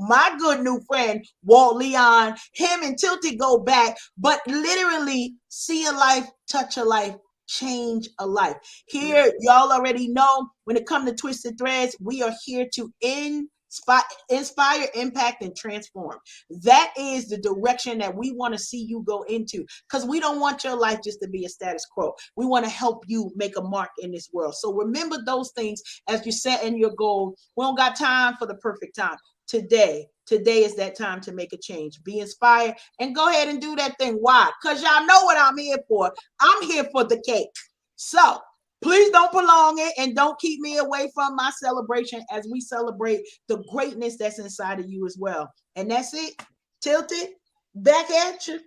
friend, Walt Leon. Him and Tilted go back, but literally see a life, touch a life, change a life. Here, y'all already know when it comes to Twisted Threads, we are here to inspire, impact, and transform. That is the direction that we want to see you go into, because we don't want your life just to be a status quo. We want to help you make a mark in this world. So remember those things as you set in your goal. We don't got time for the perfect time. Today is that time to make a change. Be inspired and go ahead and do that thing. Why? Because y'all know what I'm here for. I'm here for the cake. So please don't prolong it and don't keep me away from my celebration as we celebrate the greatness that's inside of you as well. And that's it. Tilted, back at you.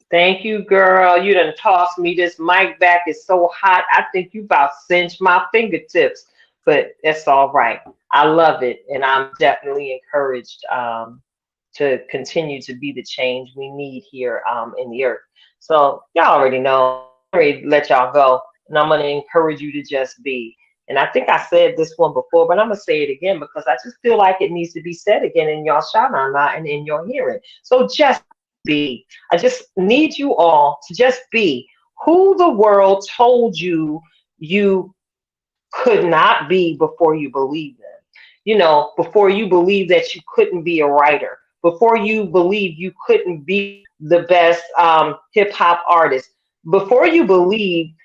Thank you, girl. You done tossed me this mic back. It's so hot. I think you about cinched my fingertips, but that's all right. I love it. And I'm definitely encouraged to continue to be the change we need here in the earth. So y'all already know. Ready to let y'all go, and I'm going to encourage you to just be. And I think I said this one before, but I'm going to say it again because I just feel like it needs to be said again in y'all shout out and in your hearing. So just be. I just need you all to just be who the world told you you could not be before you believed them. You know, before you believed that you couldn't be a writer, before you believed you couldn't be the best hip hop artist, before you believed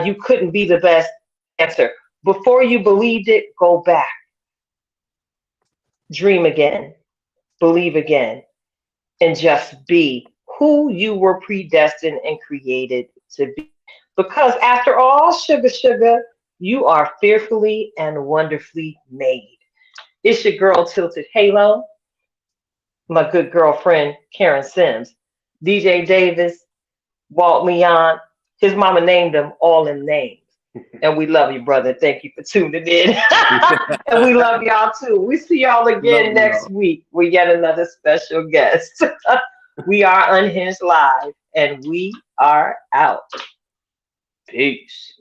you couldn't be the best dancer, before you believed it, go back. Dream again, believe again, and just be who you were predestined and created to be. Because after all, sugar, you are fearfully and wonderfully made. It's your girl, Tilted Halo, my good girlfriend, Karen Sims, DJ Davis, Walt Leon. His mama named them all in names. And we love you, brother. Thank you for tuning in. And we love y'all too. We see y'all again next week with yet another special guest. We are Unhinged Live, and we are out. Peace.